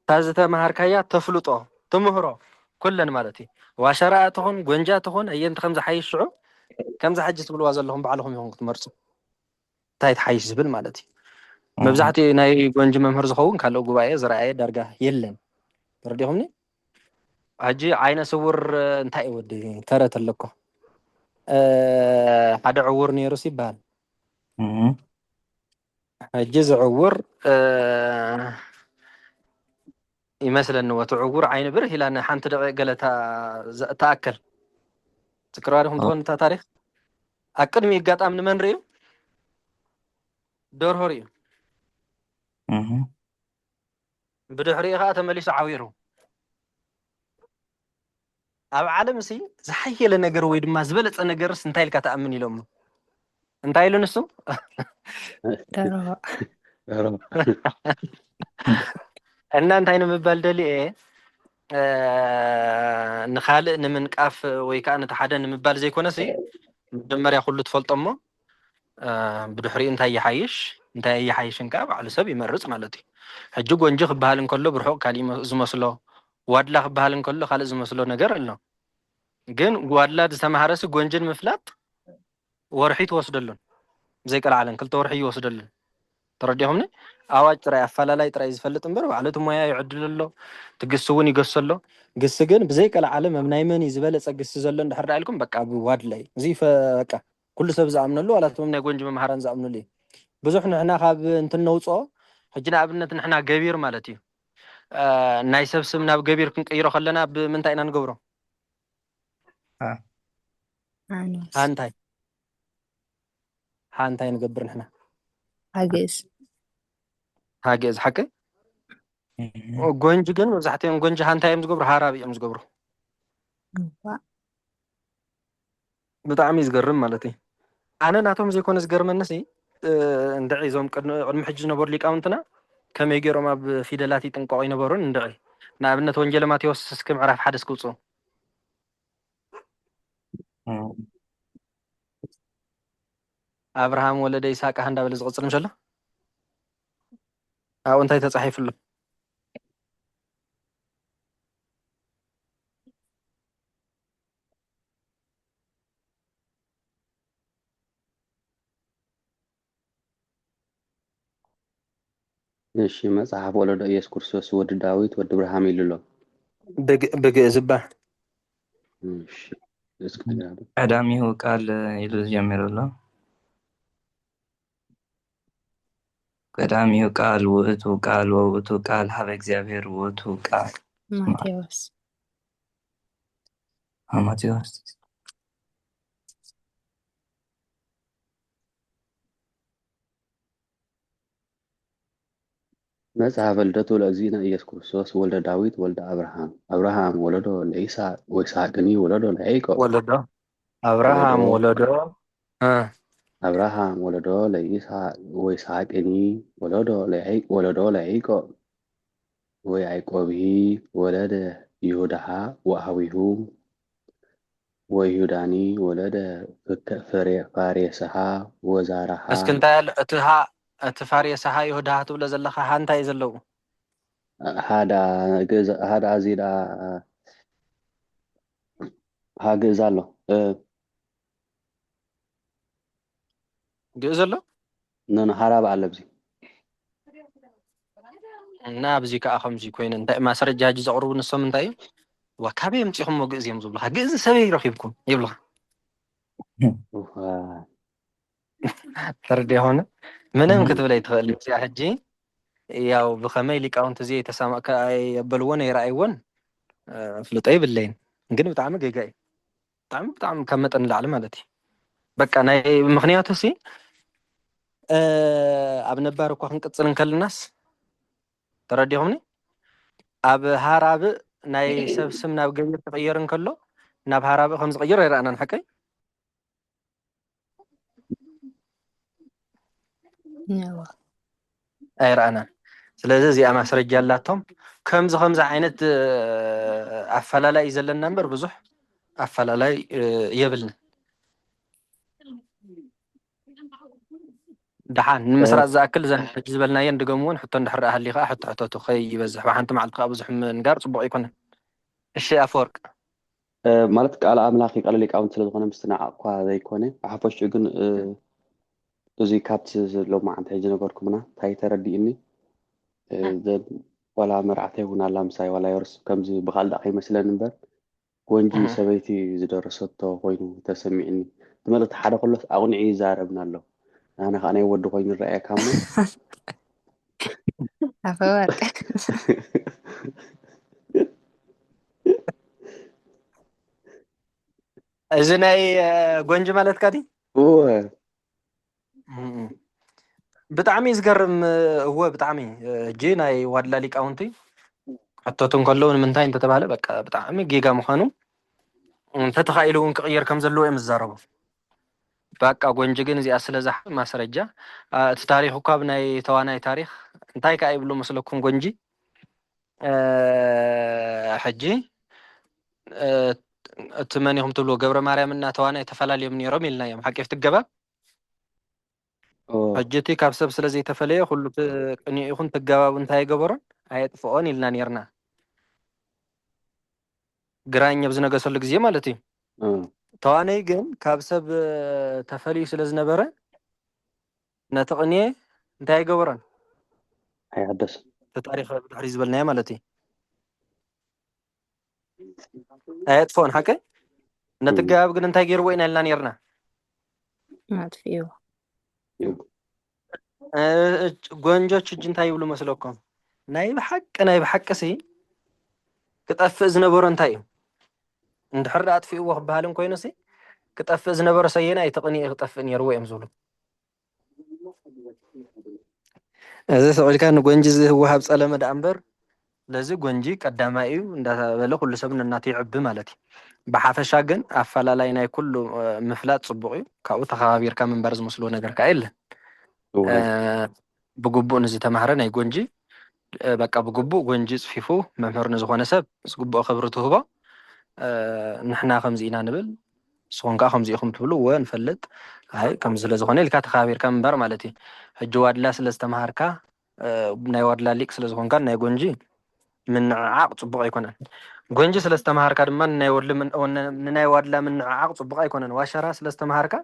ታዝተማሃርካያ ተፍልጦ ትምህሮ ኩለን ማለት እዩ ዋሸራ ትኹን ጎንጃ ትኹን ኣየንቲ ከም ዝሓይሽ ሽዑ ከምዚ ሕጂ ትብልዋ ዘለኹም ባዕልኹም ይኹን ክትመርፁ እንታይ ትሓይሽ ዝብል ማለት እዩ መብዛሕትኡ ናይ ጎንጂ መምህር ዝኸውን ካልኦ ጉባኤ ዝረኣየ ዳርጋ የለን ተረዲኹምኒ ሕጂ ዓይነ ስውር እንታይ እዩ ወዲ ተረት ኣለኮ ሓደ ዕውር ነይሩስ ይበሃል ሕጂ ዝዕውር ይመስለኒ ወቲ ዕውር ዓይነ ብርህ ኢላ ንሓንቲ ደቂቕ ገለ ተኣከል ትክራሪኹም ትኾን እታ ታሪክ ኣብ ቅድሚ ኣጋጣሚ ንመን ርዩ ደርሆ ርዩ ብድሕሪኡ ከዓ ተመሊሱ ዓዊሩ ኣብ ዓለም እሲ ዝሓየለ ነገር ወይ ድማ ዝበለፀ ነገርስ እንታይ ኢልካ ተኣምን ኢሎም እንታይ ኢሉ ንሱ እና እንታይ ንምባል ደሊአ ንኻልእ ንምንቃፍ ወይ ከዓ ነቲ ሓደ ንምባል ዘይኮነሲ መጀመርያ ኩሉ ትፈልጦ እሞ ብድሕሪኡ እንታይ ይሓይሽን ከዓ ባዕሉ ሰብ ይመርፅ ማለት እዩ ሕጂ ጎንጂ ክበሃል እንከሎ ብርሑቕ ካሊእ ዝመስሎ ዋድላ ክበሃል እንከሎ ካልእ ዝመስሎ ነገር ኣሎ ግን ዋድላ ዝተማሃረሲ ጎንጅን ምፍላጥ ወርሒ ትወስደሉን ዘይቀልዓለን 2 ወርሒ ይወስደሉን ተረዲኹምኒ ኣዋጅ ጥራይ ኣፈላላይ ጥራይ ዝፈልጥ እምበር ባዕሉ እቲ ሞያ ይዕድል ኣሎ ትግስ እውን ይገሶ ኣሎ ግስ ግን ብዘይቀልዓለ ናይ መን ዝበለፀ ግስ ዘሎ እንድሕር ኢልኩም በቃ ብዋድላይ እዚ በቃ ኩሉ ሰብ ዝኣምነሉ ዋላቶም ናይ ጎንጂ መምሃራን ዝኣምነሉ እዩ ብዙሕ ንሕና ካብ እንትን ነውፅኦ ሕጂ ንኣብነት ንሕና ገቢር ማለት እዩ ናይ ሰብ ስም ናብ ገቢር ክንቀይሮ ከለና ብምንታይ ኢና ንገብሮ ሃንታይ ንገብር ንሕና ሃገዝ ሓቂ ጎንጂ ግን መብዛሕትኦም ጎንጂ ሃንታይ እዮም ዝገብሩ ሃራብ እዮም ዝገብሩ ብጣዕሚ ዝገርም ማለት እዩ ኣነ ናቶም ዘይኮነ ዝገርመንሲ እንድዒ እዞም ቅድሚ ሕጂ ዝነበሩ ሊቃውንትና ከመይ ገይሮም ኣብ ፊደላት ይጥንቀቑ ይነበሩን እንድዒ ንኣብነት ወንጌለ ማቴዎስ እስኪ ምዕራፍ 1 እስክውፅኡ ኣብርሃም ወለደ ይስሐቅ እንዳበለ ዝቕፅል እንሸሎ ኣብኡ እንታይ ተፃሒፉሎ እሺ መጽሐፍ ወለዶ ኢየሱስ ክርስቶስ ወዲ ዳዊት ወዲ አብርሃም ይልሎ በግእዝ ባ እሺ እስክትገራ ቀዳሚሁ ቃል ኢሉ ጀሚሩሎ ቀዳሚሁ ቃል ውእቱ ቃል ወውእቱ ቃል ሀበ እግዚአብሔር ውእቱ ቃል ማቴዎስ መጽሐፍ ልደቱ ለእግዚእነ ኢየሱስ ክርስቶስ ወልደ ዳዊት ወልደ አብርሃም ወለዶ ለይስሐቅ ወይስሐቅኒ ወለዶ ለያዕቆብ አብርሃም ወለዶ አብርሃም ወለዶ ለይስሐቅ ወይስሐቅኒ ወለዶ ለያዕቆብ ወያዕቆብሂ ወለደ ይሁዳሃ ወአሃዊሁ ويهوداني ولد فاريسها وزارها እስኪ እንታይ ኣሎ እቲ ፋርየሳሓ ይሁዳ ትብሎ ዘለካ እንታይ እዩ ዘለዉ هذا أزيد هاجز له ግእ ዘሎ نن هرب على بزي እና ኣብዚ ከዓ ከምዚ ኮይኑ እንታይ ማስረጃ ሕጂ ዘቕርቡ ንሶም እንታይ እዩ ወካበይ የምፂኹም ግእዝ እዮም ዝብሉካ ግእዝ ሰበይ ረኺብኩም ይብሉካ ተረዲ ሆነ ምንም ክትብል ኣይትኽእል እዚኣ ሕጂ ያው ብኸመይ ሊቃውንቲ እዚ ተሰማዕካ የበልዎን ኣይረኣይዎን ፍልጦ ይብለይን ግን ብጣዕሚ ጌጋ እዩ ብጣዕሚ ካብ መጠን ንላዕሊ ማለት እዩ በቃ ናይ ምክንያቱ ሲ ኣብ ነባር እኳ ክንቅፅል እንከልናስ ተረዲኹምኒ ኣብ ሃራብ ናይ ሰብ ስም ናብ ገቢር ክቕየር እንከሎ ናብ ሃራብ ከም ዝቕይር ኣይረኣናን ሓቀይ ኣይረኣናን ስለዚ እዚኣ ማስረጃ ኣላቶም ከምዚ ዓይነት ኣፈላላይ እዩ ዘለና እምበር ብዙሕ ኣፈላላይ የብልን ድሓን ንምስራፅ ዝኣክል ዘን ሕጂ ዝበልናየን ድገምዎን ሕቶ እንድሕር ሃሊኻ ሕቶቱ ከይበዝሕ ብሓንቲ መዓልቲ ከዓ ብዙሕ ምንጋር ፅቡቅ ኣይኮነን እሺ ኣፈወርቅ ማለት ቃል ኣምላኽ ቃል ሊቃውንቲ ስለ ዝኾነ ምስትናዕ እኳ ዘይኮነ ብሓፈሽኡ ግን እዚ ካብቲ ሎማዓንቲ ሕጂ ነበርኩምና እንታይ ተረዲእኒ ዋላ መርዓተ ይኹን ኣላ ምሳይ ዋላ የርስ ከምዚ ብኻልእ ዳኣ ከይመስለን እምበር ጎንጂ ሰበይቲ ዝደረሰቶ ኮይኑ ተሰሚዕኒ ትመልእቲ ሓደ ኩሎስ ኣቑኒዒ ይዛረብና ኣሎ ኣነ ከዓ ናይ ወዲ ኮይኑ ይረኣየካ ሞ ኣፈወርቅ እዚ ናይ ጎንጂ ማለትካ ዲ ብጣዕሚ ዝገርም እወ ብጣዕሚ እጂ ናይ ዋድላ ሊቃውንቲ ሕቶቱ እንከለዉ ንምንታይ እንተተባሃለ በቃ ብጣዕሚ ጌጋ ምዃኑ እንተተኻኢሉ እውን ክቕየር ከም ዘለዎ እዮም ዝዛረቡ በቃ ጎንጂ ግን እዚኣ ስለዛ ማስረጃ እቲ ታሪክ እኳ ብናይ ተዋናይ ታሪክ እንታይ ከዓ ይብሉ መስለኩም ጎንጂ ሕጂ እቲ መን ኢኹም ትብልዎ ገብረ ማርያም እና ተዋናይ ተፈላለዮም ነይሮም ኢልና እዮም ሓቂፍ ትገባብ ሕጂ እቲ ካብ ሰብ ስለዘይተፈለየ ኩሉ ቅኒዕ ይኹን ትገባቡ እንታይ ገበሮን ኣየጥፍኦን ኢልና ነርና ግራኝ ኣብ ዝነገሰሉ ግዜ ማለት እዩ ተዋነይ ግን ካብ ሰብ ተፈልዩ ስለ ዝነበረ ነቲ ቅንየ እንታይ ገበሮን ኣይሕደስ ታሪክ ብድሕሪ ዝበልናዮ ማለት እዩ ኣየጥፍኦን ሓቀ ነቲ ገባብ ግን እንታይ ገይርዎ ኢና ኢልና ነርና ኣጥፊኡ ጎንጆች እጅ እንታይ ይብሉ መስለኩም ናይ ብሓቂ ሲ ክጠፍእ ዝነበሮ እንታይ እዩ እንድሕር ኣጥፊእዎ ክበሃልን ኮይኑ ሲ ክጠፍእ ዝነበሮ ሰየና ኣይተቕኒኤ ክጠፍእ ነይርዎ እዮም ዝብሉ እዚ ሰቂልካ ንጎንጂ ዝወሃብ ፀለመ ዳኣ እምበር ለዚ ጎንጂ ቀዳማይ እዩ እንዳበለ ኩሉ ሰብ እናቱ ይዕቢ ማለት እዩ ብሓፈሻ ግን ኣፈላላይ ናይ ኩሉ ምፍላጥ ፅቡቅ እዩ ካብኡ ተኸባቢርካ ምንባር ዝመስሎ ነገር ከዓ የለን ብግቡእ ንዝተማሃረ ናይ ጎንጂ በቃ ብግቡእ ጎንጂ ፅፊፉ መምህር ንዝኾነ ሰብ ዝግብኦ ክብሪ ትህቦ ንሕና ከምዚ ኢና ንብል ንስኹም ከዓ ከምዚ ኢኹም ትብሉ ወ ንፈልጥ ኣይ ከምዚ ስለ ዝኾነ ኢልካ ተኸባቢርካ ምንባር ማለት እዩ ሕጂ ዋድላ ስለ ዝተማሃርካ ናይ ዋድላ ሊቅ ስለ ዝኾንካ ናይ ጎንጂ ምንዕዓቕ ፅቡቅ ኣይኮነን ጎንጂ ስለ ዝተማሃርካ ድማ ንናይ ዋድላ ምንዕዓቕ ፅቡቅ ኣይኮነን ዋሸራ ስለ ዝተማሃርካ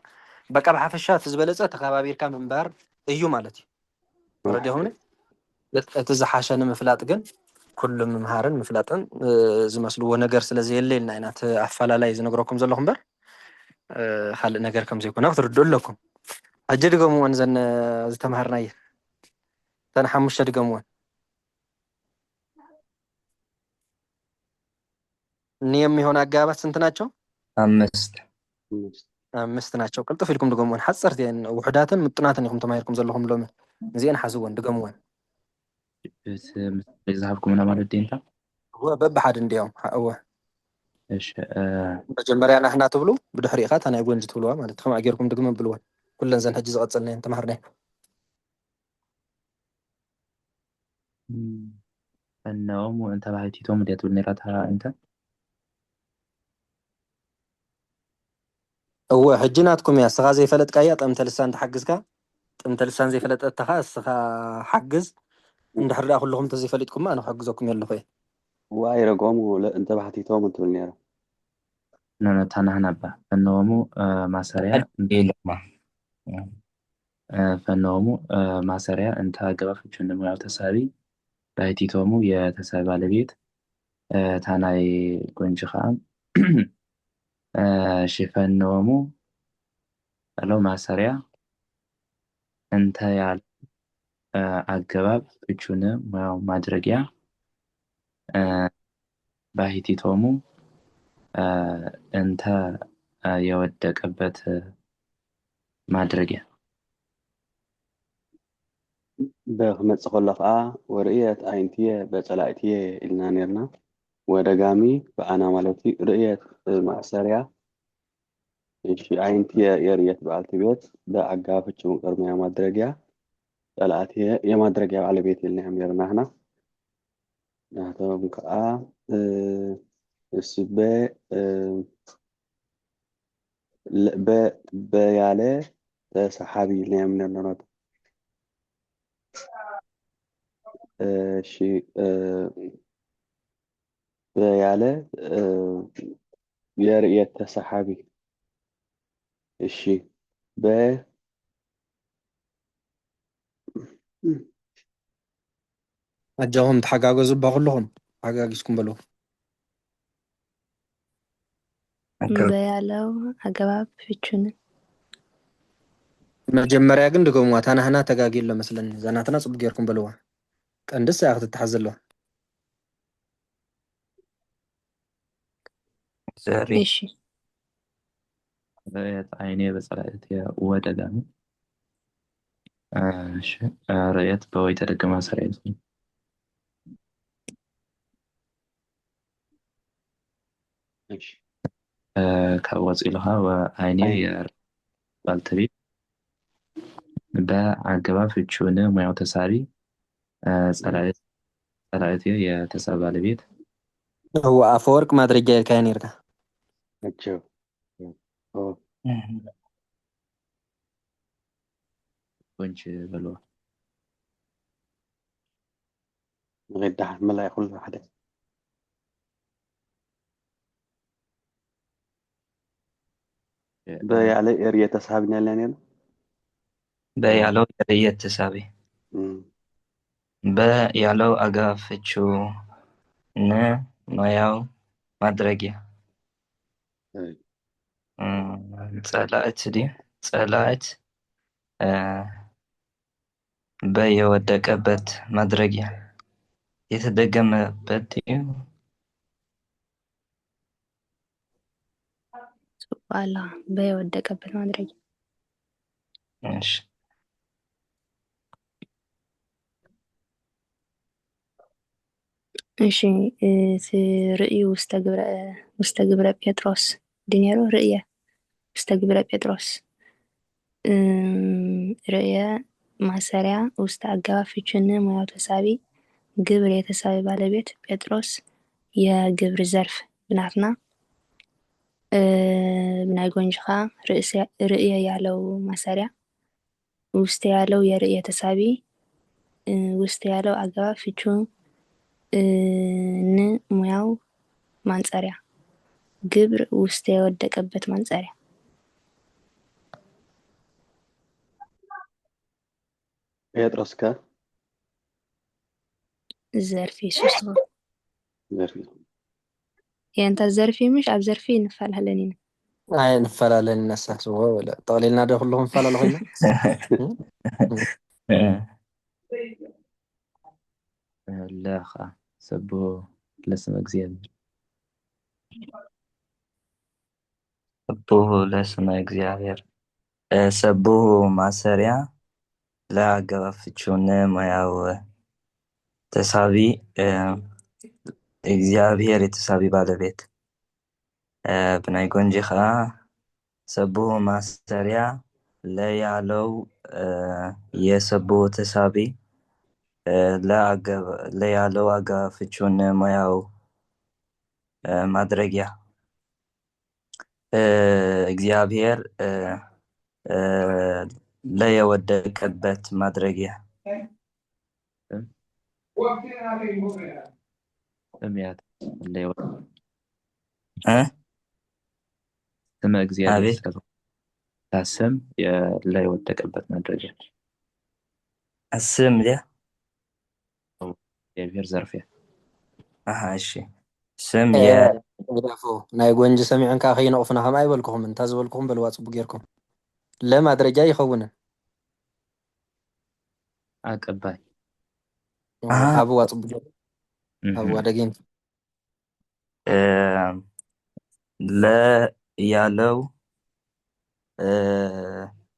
በቃ ብሓፈሻ እቲ ዝበለፀ ተኸባቢርካ ምንባር እዩ ማለት እዩ ረዲኹምኒ እቲ ዝሓሸ ንምፍላጥ ግን ኩሉ ምምሃርን ምፍላጥን ዝመስልዎ ነገር ስለዘየለ ኢልና ኢና እቲ ኣፈላላይ ዝነግረኩም ዘለኹ እምበር ካልእ ነገር ከም ዘይኮነ ክትርድኡ ኣለኩም ሕጂ ድገምዎን ዘን ዝተማሃርናየ ተን 5 ድገምዎን የሚሆን አገባባት ስንት ናቸው? 5 ናቸው። ቅልጥፍ ኢልኩም ድገምዎን ሓፀርቲ እየን ውሕዳትን ምጡናትን ኢኹም ተማሂርኩም ዘለኹም ሎሚ እዚአን ሓዝዎን ድገምዎን ዝሃብኩምና ማለት ዴንታ በብሓደ እንዲያውም እወ እሺ መጀመርያ ናሕና ትብሉ ብድሕሪኢኻ እታ ናይ ጎንጂ ትብልዋ ማለት ከምኣ ጌርኩም ድግመ ብልዎን ኩለን ዘን ሕጂ ዝቐፅልናየን ተማሃርናየን እነኦም ወእንተ ባሕቲቶም ድያ ትብል ነይራታ እንተ هو حجناتكم يا سغا زي فلت كايا طم تلسان تحجز كا طم تلسان زي فلت اتخا سغا حجز اندحر دا كلكم تزي فلتكم ما انا حجزكم يلا خي واي رقمه لا انت بحتيتهم انت بالنيرة ነነታናህናባ ፈኖሙ ማሰሪያ ኢለማ ፈኖሙ ማሰሪያ እንተ አገባፎች እንደሙያው ተሳቢ ባይቲቶሙ የተሳቢ ባለቤት ታናይ ጎንጅኻ ሽፈኖሙ አለው ማሰሪያ እንተ ያል አገባብ እቹን ሙያው ማድረጊያ ባይቲቶሙ እንተ የወደቀበት ማድረጊያ بخمس خلفاء ورؤية عينتية بصلاحية إلنا نيرنا ودقامي فأنا مالتي رؤية مأسرية إيش عينتية يريت بعلتي بيت ده عقافة شو قرمي يا مدرجة صلاحية يا مدرجة على بيت اللي هم يرنا هنا نهتم كأ السبة ب بياله صحابي اللي هم يرنا شيء بياله يريت صحابي الشيء ب اجاهم تحقاقوا زبا كلهم حقاقسكم بلو በያለው አገባብ ፍቹን መጀመሪያ ግን ድገሙዋ ታናህና ተጋጊሎ መስለን ዘናትና ጽቡቅ ጌርኩም በልዋ ቀንድስ ያክት ተሐዘለዋ ዘሪ እሺ رؤية عيني بصلاحية ودقامي رؤية بويت دق ማሰሪያ ماشي ከወፂልኻ ወአይኔ የባልተቤት በአገባብ ፍቹን ሙያው ተሳቢ ጸላእት የተሳቢ ባለቤት هو አፈወርቅ ማድረጊያ የልካያን ይርካ أتشو ጎንች በልዋ غير ده ما لا يقول واحدة بياله يريت أصحابنا اللي أنا በያለው የርየት ተሳቢ በያለው አገባብ ፍቹ ን ሙያው ማድረጊያ ጸላእት ዲ ጸላእት በየወደቀበት ማድረጊያ የተደገመበት ሱባላ በየወደቀበት ማድረጊያ እሺ እሺ ርእዩ ውስተ ግብረ ጴጥሮስ ዲኔሮ ርእየ ውስተ ግብረ ጴጥሮስ ርእየ ማሰሪያ ውስተ አገባብ ፍቹን ሙያው ተሳቢ ግብር የተሳቢ ባለቤት ጴጥሮስ የግብር ዘርፍ ብናትና ብናይ ጎንጅኻ ርእየ ያለው ማሰሪያ ውስጥ ያለው የርእየ ተሳቢ ውስጥ ያለው አገባብ ፍቹ ን ሙያው ማንጸሪያ ግብር ውስጥ የወደቀበት ማንጸሪያ ጴጥሮስ ዘርፊ ሱስ ዘርፊ የእንታ ዘርፊ ምሽ ኣብ ዘርፊ እንፈላለን ኢና አይ እንፈላለን ነሳስዎ ወላ ጠቅሊልና ደ ኩልኩም እንፈላለ ኮይና ለኻ ሰቦ ለስመ እግዚአብሔር ሰቡህ ለስመ እግዚአብሔር ሰቡህ ማሰሪያ ለአገባብ ፍቹን ሙያው ተሳቢ እግዚአብሔር የተሳቢ ባለቤት ብናይ ጎንጂኻ ሰቡህ ማሰሪያ ለያለው የሰቡህ ተሳቢ ለያለው አገባብ ፍቹን ሙያው ማድረጊያ እግዚአብሔር ለየወደቀበት ማድረጊያ ስምያት እ ስመ እግዚአብሔር አቤት ስም ላይ ወደቀበት ማድረጊያ ስም ያ እግዚአብሔር ዘርፍያ እሺ ስም ወዳፎ ናይ ጎንጂ ሰሚዕንካ ከይነቕፉና ከማ ይበልኩኹም እንታ ዝበልኩኹም በልዋ ፅቡቅ ጌርኩም ለማድረጃ ይኸውንን አቀባይ ሃብዋ ፅቡቅ ሃብዋ ደጊም ለ ያለው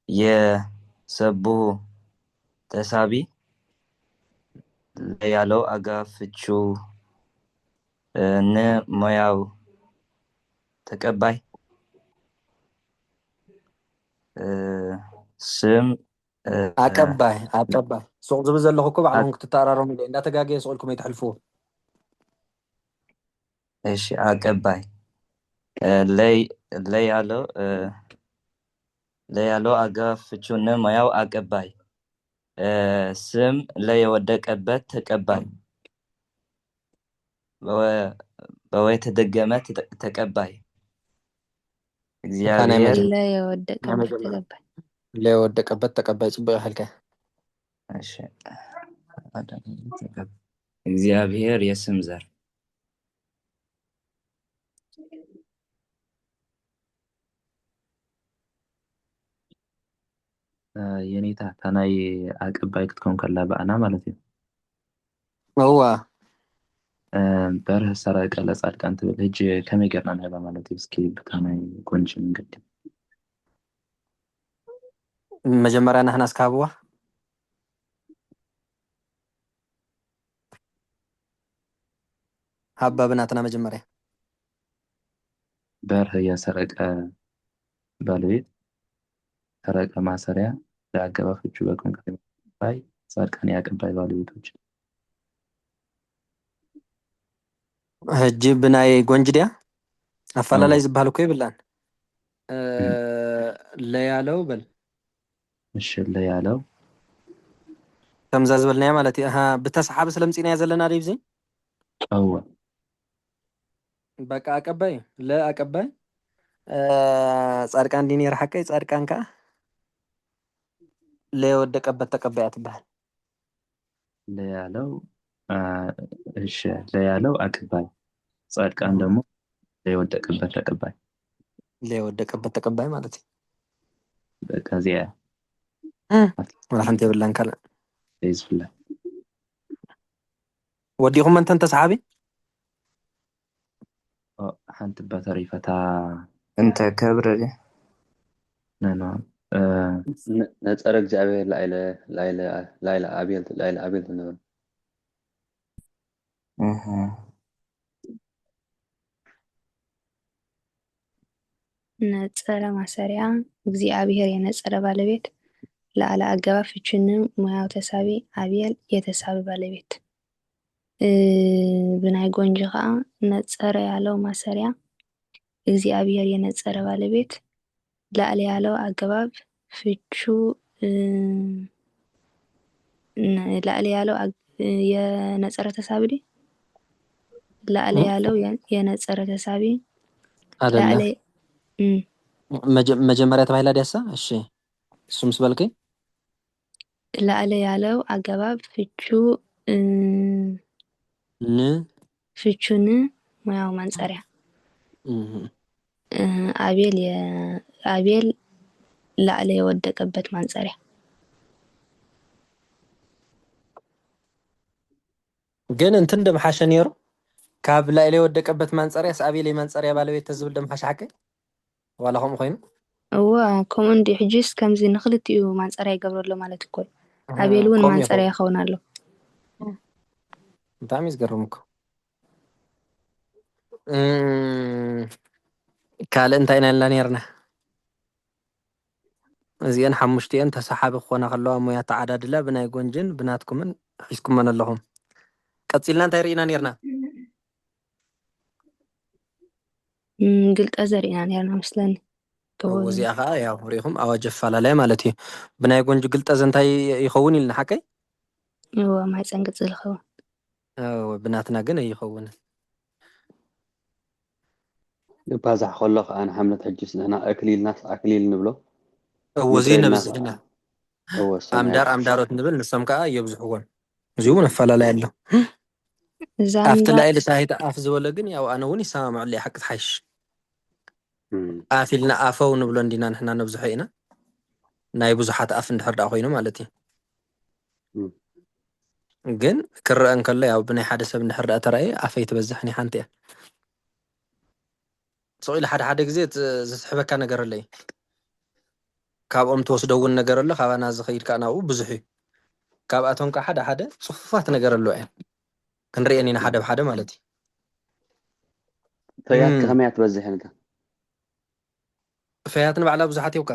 የሰቡ ተሳቢ ያለው አጋፍቹ ሙያው ተቀባይ ስም አቀባይ ሱቅ ዝብል ዘለኹ እኮ ባዕልኩም ክትተራረሙ ኢለ እንዳተጋገየ ስቕልኩም ኣይትሕልፍዎ እሺ አቀባይ ለያለው አጋፍቹ ሙያው አቀባይ ስም ለየወደቀበት ተቀባይ በወይ ተደገመ ተቀባይ እግዚአብሔር ለየወደቀበት ተቀባይ ጽቡቅ ያህልከ እሺ እግዚአብሔር የስም ዘር የኔታ ታናይ አቀባይ ክትኮን ከላ በአና ማለት እዩ እዋ በርህ ሰረቀ ለጻድቃን ትብል ሕጂ ከመይ ጌርና ንህባ ማለት እዩ እስኪ ብታናይ ጎንጂ መንገዲ መጀመሪያ ናህና እስካብዋ ሃባ ብናትና መጀመሪያ በርህ የሰረቀ ባለቤት ሰረቀ ማሰሪያ ለአገባፍቹ በኮንክሪት ባይ ጻድቃን ያቀባይ ባለቤቶች ሕጂ ብናይ ጎንጂ ድያ አፈላላይ ዝበሃል እኮ ይብላን ለያለው በል እሺ ለያለው ከምዛ ዝበልናያ ማለት እዩ ብተሰሓቢ ስለምፂና ዘለና ዲብዚ ጨዋ በቃ አቀባይ ለአቀባይ ጻድቃን ዲኔር ሐቀይ ጻድቃን ካ ለወደቀበት ተቀባይ አትባል ለያለው እሺ ለያለው አቀባይ ጻድቃን ደግሞ ለወደቀበት ተቀባይ ማለት እዩ በቃ ዚያ ወላሕንቲ የብላን ካለ ይዝፍላ ወዲኹም እንተን ተሰሓቢ ሓንቲ በተሪፈታ እንተ ከብረ ነኖ ነፀረ እግዚአብሔር ላይለ አቤል ነበር ነጸረ ማሰሪያ እግዚአብሔር የነጸረ ባለቤት ለአለ አገባ ፍቹንም ሙያው ተሳቢ አብየል የተሳቢ ባለቤት ብናይ ጎንጂ ከዓ ነጸረ ያለው ማሰሪያ እግዚአብሔር የነጸረ ባለቤት ለአለ ያለው አገባብ ፍቹ ለአለ ያለው የነጸረ ተሳቢ ዲ ለአለ ያለው የነጸረ ተሳቢ አይደለ መጀመሪያ ተባይላ ዲያሳ እሺ እሱም ስበልከኝ ለአለ ያለው አገባብ ፍቹን ሙያው ማንጸሪያ አቤል ለአለ የወደቀበት ማንጸሪያ ግን እንትን ደምሓሸ ነይሩ ካብ ለአለ የወደቀበት ማንጸሪያ አቤል የማንጸሪያ ባለቤት ተዝብል ደምሓሸ ሓቀይ ዋላ ከምኡ ኮይኑ እዋ ከምኡ እንዲ ሕጂስ ከምዚ ንክልቲኡ ማንጸሪያ ይገብረሎ ማለት እኮ አቤል እውን ማንጸሪያ ይኸውን ኣሎ ብጣዕሚ ዝገርም እኮ ካልእ እንታይ ኢና ኢልና ነርና እዚአን ሓሙሽቲአን ተሰሓቢ ክኾና ከለዋ ሙያ ተዓዳድላ ብናይ ጎንጅን ብናትኩምን ሒዝኩመን ኣለኹም ቀፂልና እንታይ ርኢና ነርና ግልጠ ዘሪእና ነርና መስለኒ ወዚኣ ከዓ ያው ሪኢኹም ኣዋጅ ኣፈላላይ ማለት እዩ ብናይ ጎንጂ ግልጠ ዘንታይ ይኸውን ኢልና ሓቀይ ማሕፀን ቅፅል ይኸውን ብናትና ግን ኣይኸውንን ባዛሕ ከሎ ከዓ ንሓምለት ሕጅስ ንሕና ኣክሊልናስ ኣክሊል ንብሎ እወዚ ነብዝሕና ኣምዳር ኣምዳሮት ንብል ንሶም ከዓ የብዝሕዎን እዚኡ እውን ኣፈላላይ ኣሎ ኣብቲ ላዕሊ ሳሂት ኣፍ ዝበለ ግን ያው ኣነ እውን ይሰማምዑ ለይ ሓቂ ትሓይሽ ኣፍ ኢልና ኣፈው ንብሎ እንዲና ንሕና ነብዝሖ ኢና ናይ ብዙሓት ኣፍ እንድሕር ዳ ኮይኑ ማለት እዩ ግን ክረአ እንከሎ ያው ብናይ ሓደ ሰብ እንድሕር ዳ ተረኣየ ኣፈይ ትበዝሕኒ ሓንቲ እያ ስቕ ኢሉ ሓደ ግዜ ዝስሕበካ ነገር ኣለይ ካብኦም ትወስደውን ነገር ኣሎ ካባና ዝኸይድ ከዓ ናብኡ ብዙሕ እዩ ካብኣቶም ከዓ ሓደ ፅፉፋት ነገር ኣለዋ እየን ክንሪአን ኢና ሓደ ብሓደ ማለት እዩ ፈያት ከመይ ትበዝሕ እንታ ፈያት ንባዕላ ብዙሓት ይውካ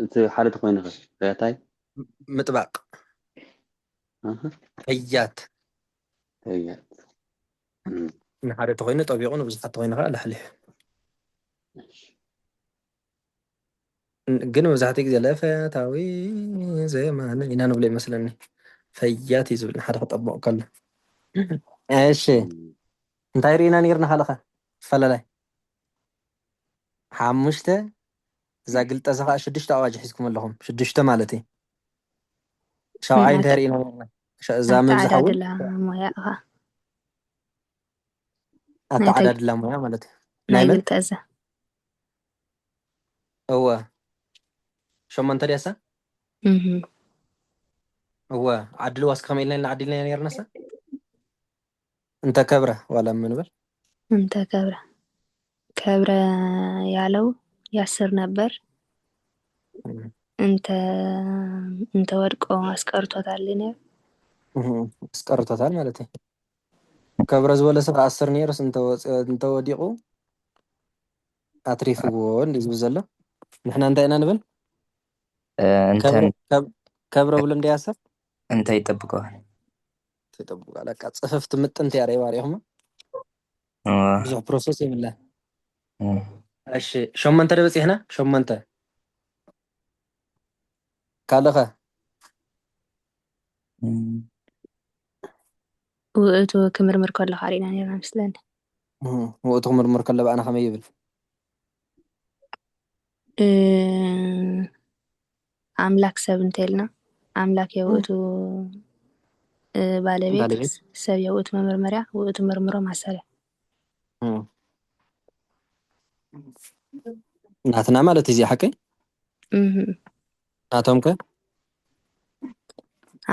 እቲ ሓደ ተኮይኑ ፈያታይ ምጥባቅ ፈያት ንሓደ ተኮይኑ ጠቢቑ ንብዙሓት ተኮይኑ ከዓ ልሕልሕ ግን መብዛሕትኡ ግዜ ለፈያታዊ ዘየማነ ኢና ንብሎ ይመስለኒ ፈያት እዩ ዝብል ንሓደ ክጠብቕ ከሎ እሺ እንታይ ርኢና ነርና ካልኻ ፈላላይ 5 እዛ ግልጠ እዛ ከዓ 6 ኣዋጅ ሒዝኩም ኣለኹም 6 ማለት እዩ ሻውዓይ እንታይ ርኢና ነርና እዛ ምብዝሓውን ኣተዓዳድላ ሞያ ማለት እዩ ናይ ግልጠ እዛ እወ 8 ድያሳ እወ ዓድል ዋስ ከመይ ኢልና ዓዲልና ነርናሳ እንተ ከብረ ዋላ ምንብል እንተ ከብረ ያለው ያስር ነበር እንተ ወድቆ አስቀርቶታል ነበር አስቀርቶታል ማለት እዩ ከብረ ዝበለ ሰብ 10 ነይርስ እንተ ወዲቁ ኣትሪፍዎ እንዲ ዝብል ዘሎ ንሕና እንታይ ኢና ንብል ከብረ ብሎ እንዲያሰብ እንታይ ይጠብቀዋል ለካ ፅፍፍቲ ምጥንቲ እያ ሪእዋ ሪኢኹሞ ብዙሕ ፕሮሰስ የብላ እሺ 8 በፂሕና 8 ካልኸ ውእቱ ክምርምር ከሎ ኻሪና ነርና መስለኒ ውእቱ ክምርምር ከሎ በኣና ከመይ ይብል ኣምላክ ሰብ እንተልና ኣምላክ የውእቱ ባለቤት ሰብ የውእቱ መመርመሪያ ውእቱ መርምሮ ማሰሪያ ናትና ማለት እዚ ሓቀይ ናቶም ከ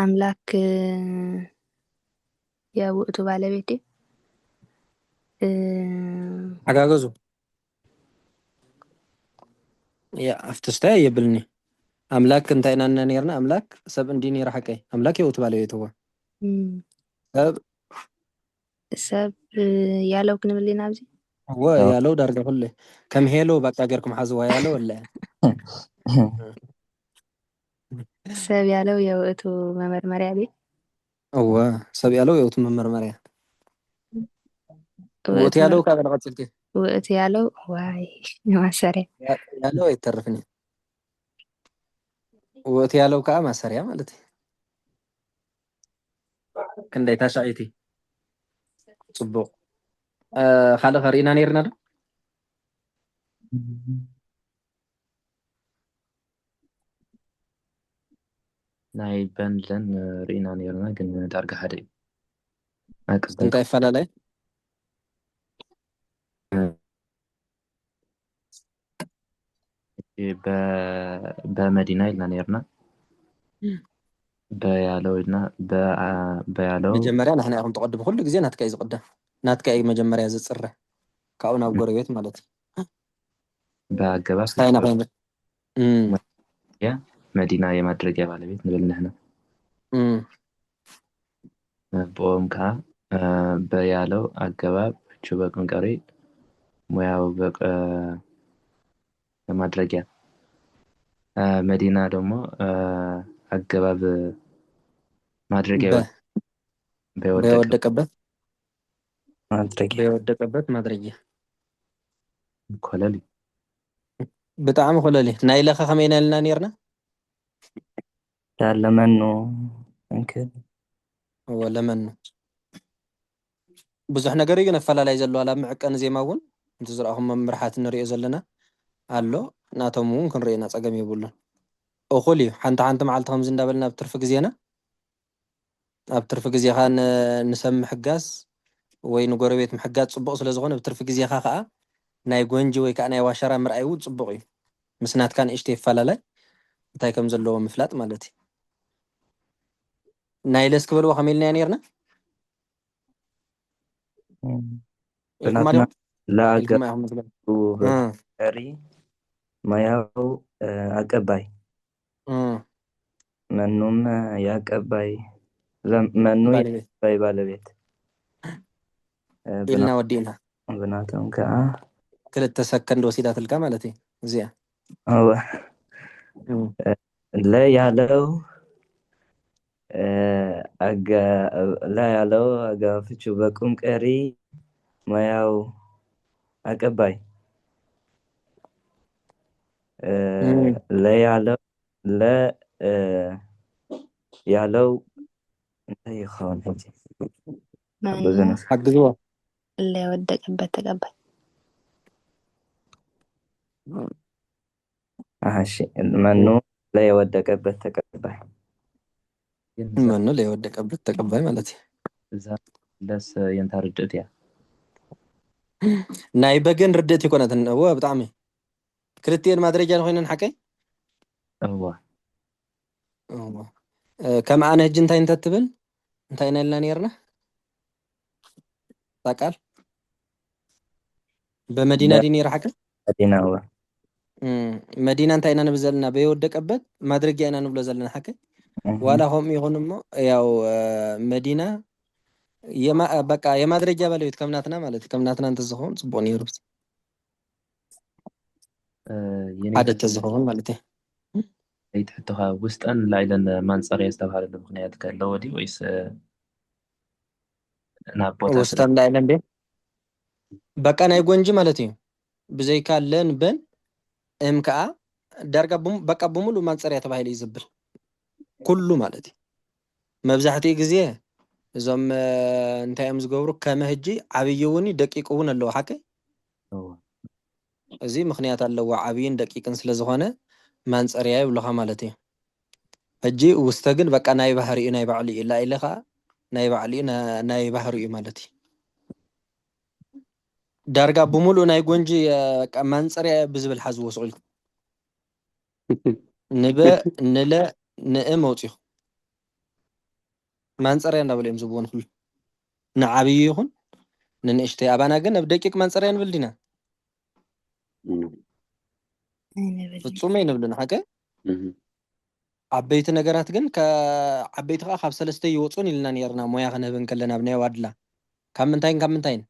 ኣምላክ የውእቱ ባለቤት ሓጋገዙ ያ ኣፍትስታ የብልኒ ኣምላክ እንታይ ኢና ነርና ኣምላክ ሰብ እንዲ ነይሩ ሓቀይ ኣምላክ የውእቱ ባለቤት እዎ ሰብ ያለው ክንብል ኢና ኣብዚ ያለው ዳርጋ ኩለ ከም ሄሎ በቃ ጌርኩም ሓዝዋ ያለው ወለ ሰብ ያለው የውእቱ መመርመሪያ ቤት እወ ሰብ ያለው የውእቱ መመርመሪያ ውእቱ ያለው ካብ ነቐፅልቲ ውእቱ ያለው ዋይ ማሰሪያ ያለው አይተርፍኒ ውእቱ ያለው ከዓ ማሰሪያ ማለት እዩ ክንደይ ታሻይቲ ጽቡቅ ካልእ ኸሪእና ነርና ዶ ናይ በንለን ርኢና ነርና ግን ዳርጋ ሓደ እዩ እንታይ ይፈላለየ በመዲና ኢልና ነርና በያለው ኢልና በያለው መጀመርያ ንሕና ኢኹም ተቐድሙ ኩሉ ግዜ ናትካ እዩ ዝቕዳም ናትካ እዩ መጀመርያ ዝፅረ ካብኡ ናብ ጎረቤት ማለት እዩ በአገባብ ስታይና ኮይኑ መዲና የማድረጊያ ባለቤት ንብል ንሕና ብኦም ከዓ በያለው አገባብ ፍቹ በቅንቀሪ ሙያው ማድረጊያ መዲና ደግሞ አገባብ ማድረጊያ በወደቀበት ማድረጊያ በወደቀበት ማድረጊያ كولالي بطعم خلالي نايلة خمينا لنا نيرنا تعلمنه يمكن ولا منه ብዙሕ ነገር እዩ ነፈላለይ ዘሎ ኣላ ምዕቀን ዜማ እውን እንት ዝረኣኹም መምርሓት ንሪኦ ዘለና ኣሎ ናቶም እውን ክንሪእና ፀገም የብሉን እኹል እዩ ሓንቲ ሓንቲ መዓልቲ ከምዚ እንዳበልና ኣብ ትርፊ ግዜና ኣብ ትርፊ ግዜኻ ንሰብ ምሕጋዝ ወይ ንጎረቤት ምሕጋዝ ፅቡቅ ስለ ዝኾነ ብትርፊ ግዜኻ ከዓ ናይ ጎንጂ ወይ ከዓ ናይ ዋሸራ ምርኣይ እውን ፅቡቅ እዩ ምስ ናትካ ንእሽተይ ይፈላላይ እንታይ ከም ዘለዎ ምፍላጥ ማለት እዩ ናይ ለስ ክበልዎ ከመይ ኢልና ነርና ኢልኩም بناتنا ኣዲኹም لا ኢልኩም ኢኹም ዝብል قري ما ياو أقباي منهم يا أقباي منو ባለቤት يا بالبيت ኢልና ወዲእና بناتهم كا ክልተ ሰከንድ ወሲዳትልካ ማለት እዩ እዚኣ هو لا يالو لا يالو أجا فتشو بكم قري ما ياو أقباي لا يالو لا يالو أي خان هجي ማኑ بزنس ሓግዝዎ ለወደቀበት ተቀባይ هاشي منو لا يودك بتكبر መኑ ለይወደቀበት ተቀባይ ማለት እዩ إذا لس ينترجت يا ናይ በገን ርድእት ይኮነትን እወ ብጣዕሚ ክልቲአን ማድረጃ ኮይነን ሓቀይ هو ከም ኣነ ሕጂ እንታይ እንተትብል እንታይ ኢና ኢልና ነርና ታቃል በመዲና لا ዲ ነራ ሓቀይ مدينة هو መዲና እንታይ ኢና ንብል ዘለና በየወደቀበት ማድረጊያ ኢና ንብሎ ዘለና ሓቀይ ዋላ ሆም ይኹን እሞ ያው መዲና በቃ የማድረጃ ባለቤት ከምናትና ማለት ከምናትና እንተዝኸውን ፅቡቅ ነይሩ ሓደ ተዝኸውን ማለት እዩ يتحتها وستن لايلن مانصر يستبحر المخنيات كالو ودي ويس نابوتا ውስጠን ላይለን ቤ በቃ ናይ ጎንጂ ማለት እዩ ብዘይካ ለን በን እም ከዓ ዳርጋ በቃ ብሙሉ ማንፀርያ ተባሂሉ እዩ ዝብል ኩሉ ማለት እዩ መብዛሕትኡ ግዜ እዞም እንታይ እዮም ዝገብሩ ከመ ሕጂ ዓብይ እውን ደቂቅ እውን ኣለዎ ሓቀይ እዚ ምክንያት ኣለዎ ዓብይን ደቂቅን ስለ ዝኾነ ማንፀርያ ይብልኻ ማለት እዩ ሕጂ ውስተ ግን በቃ ናይ ባህሪ እዩ ናይ ባዕሉ እዩ ላ ኢለ ከዓ ናይ ባዕሉ እዩ ናይ ባህሪ እዩ ማለት እዩ ዳርጋ ብሙሉእ ናይ ጎንጂ በቃ ማንፀርያ ብዝብል ሓዝዎ ስቂልኩም ንበ ንለ ንእ መውፂኹ ማንፀርያ እንዳበሉ እዮም ዝብዎን ኩሉ ንዓብይ ይኹን ንንእሽተይ ኣባና ግን ኣብ ደቂቅ ማንፀርያ ንብል ዲና ፍፁም ኣይንብልን ሓቀ ዓበይቲ ነገራት ግን ዓበይቲ ከዓ ካብ ሰለስተ ይወፁን ኢልና ነርና ሞያ ክንህብን ከለና ኣብ ናይ ዋድላ ካብ ምንታይን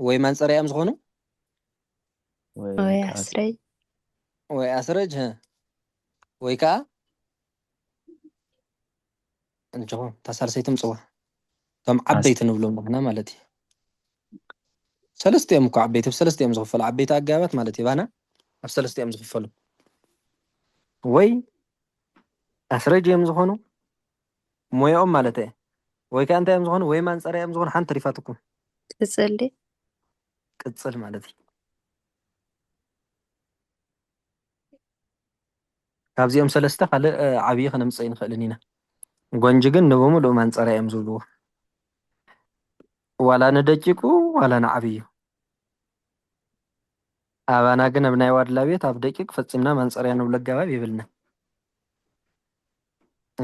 ወይ ማንፀርያ እዮም ዝኾኑ ወይ ኣስረጅ ወይ ከዓ እንጅኹ ታሳልሰይት ምፅዋ እቶም ዓበይቲ ንብሎም ንሕና ማለት እዩ ሰለስተ እዮም እኮ ዓበይቲ ብሰለስተ እዮም ዝኽፈሉ ዓበይቲ ኣጋባት ማለት እዩ ባና ኣብ ሰለስተ እዮም ዝኽፈሉ ወይ ኣስረጅ እዮም ዝኾኑ ሞያኦም ማለት እየ ወይ ከዓ እንታይ እዮም ዝኾኑ ወይ ማንፀርያ እዮም ዝኾኑ ሓንቲ ሪፋትኩም ቅፅል ቅፅል ማለት እዩ ካብዚኦም ሰለስተ ካልእ ዓብይ ክነምፅእ ይንኽእልን ኢና ጎንጂ ግን ንብሙሉእ ማንፀርያ እዮም ዝብልዎ ዋላ ንደቂቁ ዋላ ንዓብዩ ኣባና ግን ኣብ ናይ ዋድላ ቤት ኣብ ደቂቅ ፈፂምና ማንፀርያ ንብሎ ኣገባብ የብልና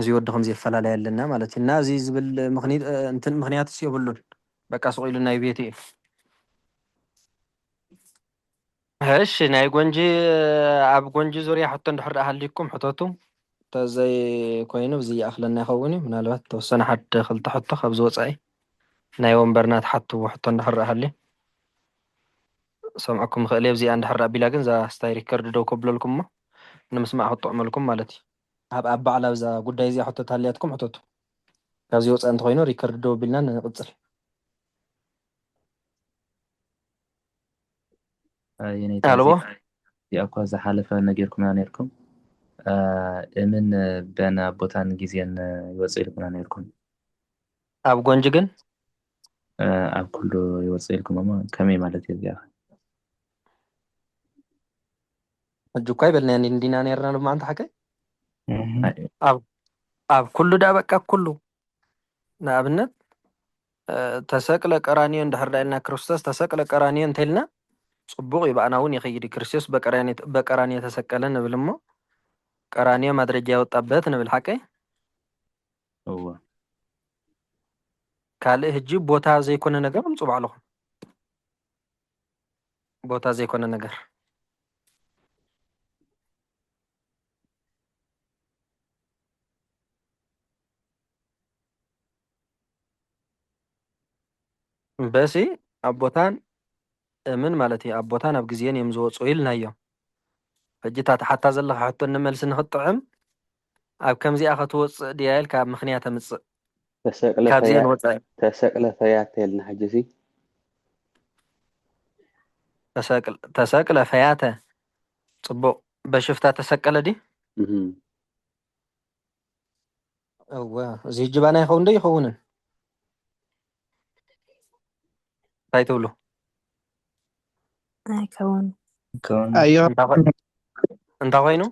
እዚ ወዲ ከምዚ የፈላለየ ኣለና ማለት እዩ እና እዚ ዝብል ምክንያትስ የብሉን በቃ ስቂሉ ናይ ቤት እዩ እሺ ናይ ጎንጂ ኣብ ጎንጂ ዙርያ ሕቶ እንድሕር ሃልይኩም ሕቶቱ ተዘይ ኮይኑ እዚ ይኣክለና ይኸውን እዩ ምናልባት ተወሰነ ሓደ ክልተ ሕቶ ካብ ዝወፃኢ ናይ ወንበርና ተሓትዎ ሕቶ እንድሕር ሃልዩ ሰምዐኩም ክእል እየ እዚኣ እንድሕር ኣቢላ ግን እዛ ስታይ ሪከርድ ደው ከብለልኩም ሞ ንምስማዕ ክጥዕመልኩም ማለት እዩ ኣብ በዓል ኣብዛ ጉዳይ እዚኣ ሕቶ ሃልያትኩም ሕቶቱ ካብዚ ወፃኢ እንተኮይኑ ሪከርድ ዶ ቢልና ንቅፅል የኔታ አልቦ እዚኣ ዝሓለፈ ነጊርኩምና ነርኩም እምን በና ቦታን ጊዜን ይወፅእ ኢልኩምና ነርኩም ኣብ ጎንጂ ግን ኣብ ኩሉ ይወፅእ ኢልኩም እሞ ከመይ ማለት እዩ እዚኣ ሕጂ እኳ ይበልና እንዲና ነርና ልማዓንቲ ሓቀይ እህ ኣብ ኩሉ ዳ በቃ ኩሉ ንኣብነት ተሰቅለ ቀራንዮ እንድሕር ዳ ኢልና ክርስቶስ ተሰቅለ ቀራንዮ እንተኢልና ፅቡቅ እዩ በኣና እውን ይኸይድ ክርስቶስ በቀራንዮ ተሰቀለ ንብል እሞ ቀራንዮ ማድረጃ ያወጣበት ንብል ሓቀይ እዎ ካልእ ሕጂ ቦታ ዘይኮነ ነገር ምፁ ባዕልኹም ቦታ ዘይኮነ ነገር በሲ ኣብ ቦታን እምን ማለት እዩ ኣብ ቦታን ኣብ ግዜን እዮም ዝወፁ ኢልናዮም ሕጂ እታ ተሓታ ዘለካ ሕቶ ንመልሲ ንክጥዕም ኣብ ከምዚኣ ክትወፅእ ድያ ኢልካ ኣብ ምክንያት ምፅእ ካብዚአን ወፃኢ ተሰቅለ ፈያት የልና ሕጂሲ ተሰቅለ ፈያተ ፅቡቅ በሽፍታ ተሰቀለ ዲ እወ እዚ ሕጂ ባና ይኸውን ዶ ይኸውንን እንታይ ትብሉ ኣይከውን أيوه እንታይ ኮይኑ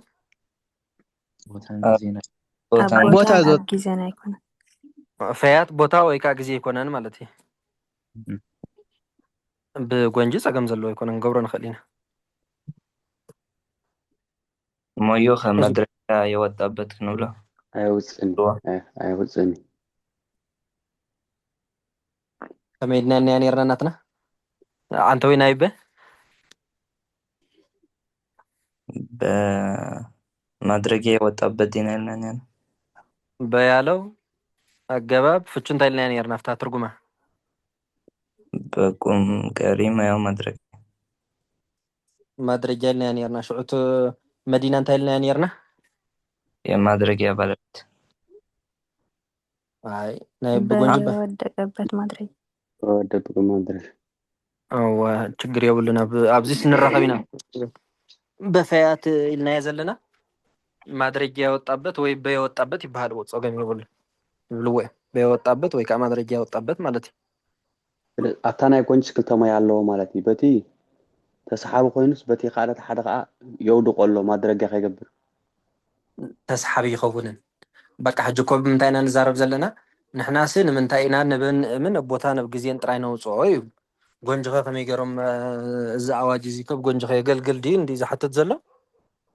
ቦታን ጊዜን ኣብ ቦታ ቦታን ኣብ ዞት ግዜን ኣይኮነን ፈያት ቦታ ወይ ከዓ ግዜ ይኮነን ማለት እዩ ብጎንጂ ፀገም ዘለዎ ይኮነን ገብሮ ንኽእል ኢና ሞዮ ከም መድረሻ የወጣበት ክንብሎ ኣይውፅእኒ ከመይ ኢልና እንያ ነርና ናትና አንተ ወይ ናይበ በማድረጊያ የወጣበት ዲና ኢልና በያለው አገባብ ፍቹ እንታይ ኢልና ነርና ፍታ ትርጉማ በቁም ቀሪ ማያው ማድረጃ ኢልና ነርና ሽዑት መዲና እንታይ ኢልና ነርና የማድረጊያ ባለቤት አይ ናይ ብጎንጂ በወደቀበት ማድረግ ወደቀበት ማድረግ አዋ ችግር የብሉና ኣብዚ ስንራኸብ ኢና በፈያት ኢልና ዘለና ማድረጃ ያወጣበት ወይ በየወጣበት ይባሃል ፀገም ይብሉ ይብልዎ በየወጣበት ወይ ከዓ ማድረጃ ያወጣበት ማለት እዩ ኣብታ ናይ ጎንጂ ክልተ ሞያ ኣለዎ ማለት እዩ በቲ ተሰሓቢ ኮይኑስ በቲ ካልእ ሓደ ከዓ የውድቆ ኣሎ ማድረጊያ ከይገብር ተሰሓቢ ይኸውንን በቃ ሕጂ እኮ ብምንታይ ኢና ንዛረብ ዘለና ንሕናስ ንምንታይ ኢና ንብንእምን ቦታ ናብ ግዜን ጥራይ ነውፅኦ እዩ ጎንጂ ኸ ከመይ ገይሮም እዚ ኣዋጅ እዚ ከብ ጎንጂ ኸ የገልግል ድዩ እንዲ ዝሓትት ዘሎ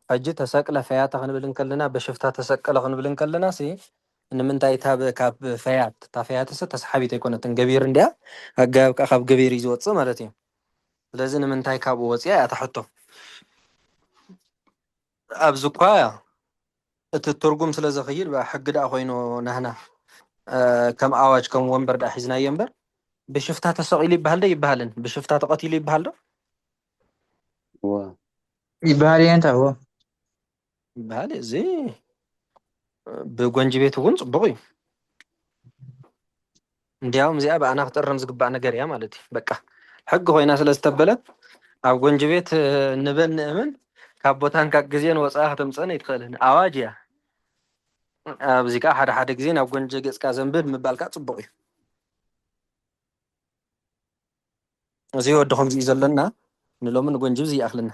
ሕጂ ተሰቅለ ፈያተ ክንብል ከለና በሽፍታ ተሰቀለ ክንብል ከለና ሲ ንምንታይ ካብ ፈያት እታ ፈያትስ ተሰሓቢት ኣይኮነትን ገቢር እንድያ ኣገባብ ከዓ ካብ ገቢር እዩ ዝወፅእ ማለት እዩ ስለዚ ንምንታይ ካብኡ ወፅያ እያ ተሕቶ ኣብዚ እኳ እቲ ትርጉም ስለ ዘኽይድ ሕጊ ዳ ኮይኑ ናህና ከም ኣዋጅ ከም ወንበር ዳ ሒዝናዮ እምበር ብሽፍታ ተሰቂሉ ይበሃል ዶ ይበሃልን ብሽፍታ ተቐቲሉ ይበሃል ዶ يبهر أنت هو ይበሃል እዚ ብጎንጂ ቤት እውን ፅቡቅ እዩ እንዲያውም እዚኣ ብኣና ክትእረም ዝግባእ ነገር እያ ማለት እዩ በቃ ሕጊ ኮይና ስለ ዝተበለት ኣብ ጎንጂ ቤት ንበል ንእምን ካብ ቦታን ካብ ግዜን ወፃኢ ክትምፅእን ኣይትኽእልን ኣዋጅ እያ ኣብዚ ከዓ ሓደ ሓደ ግዜ ናብ ጎንጂ ገፅካ ዘንብብ ምባልካ ፅቡቅ እዩ እዚ ወዲ ከምዚ እዩ ዘለና ንሎምን ጎንጂ እዚ ይኣክልና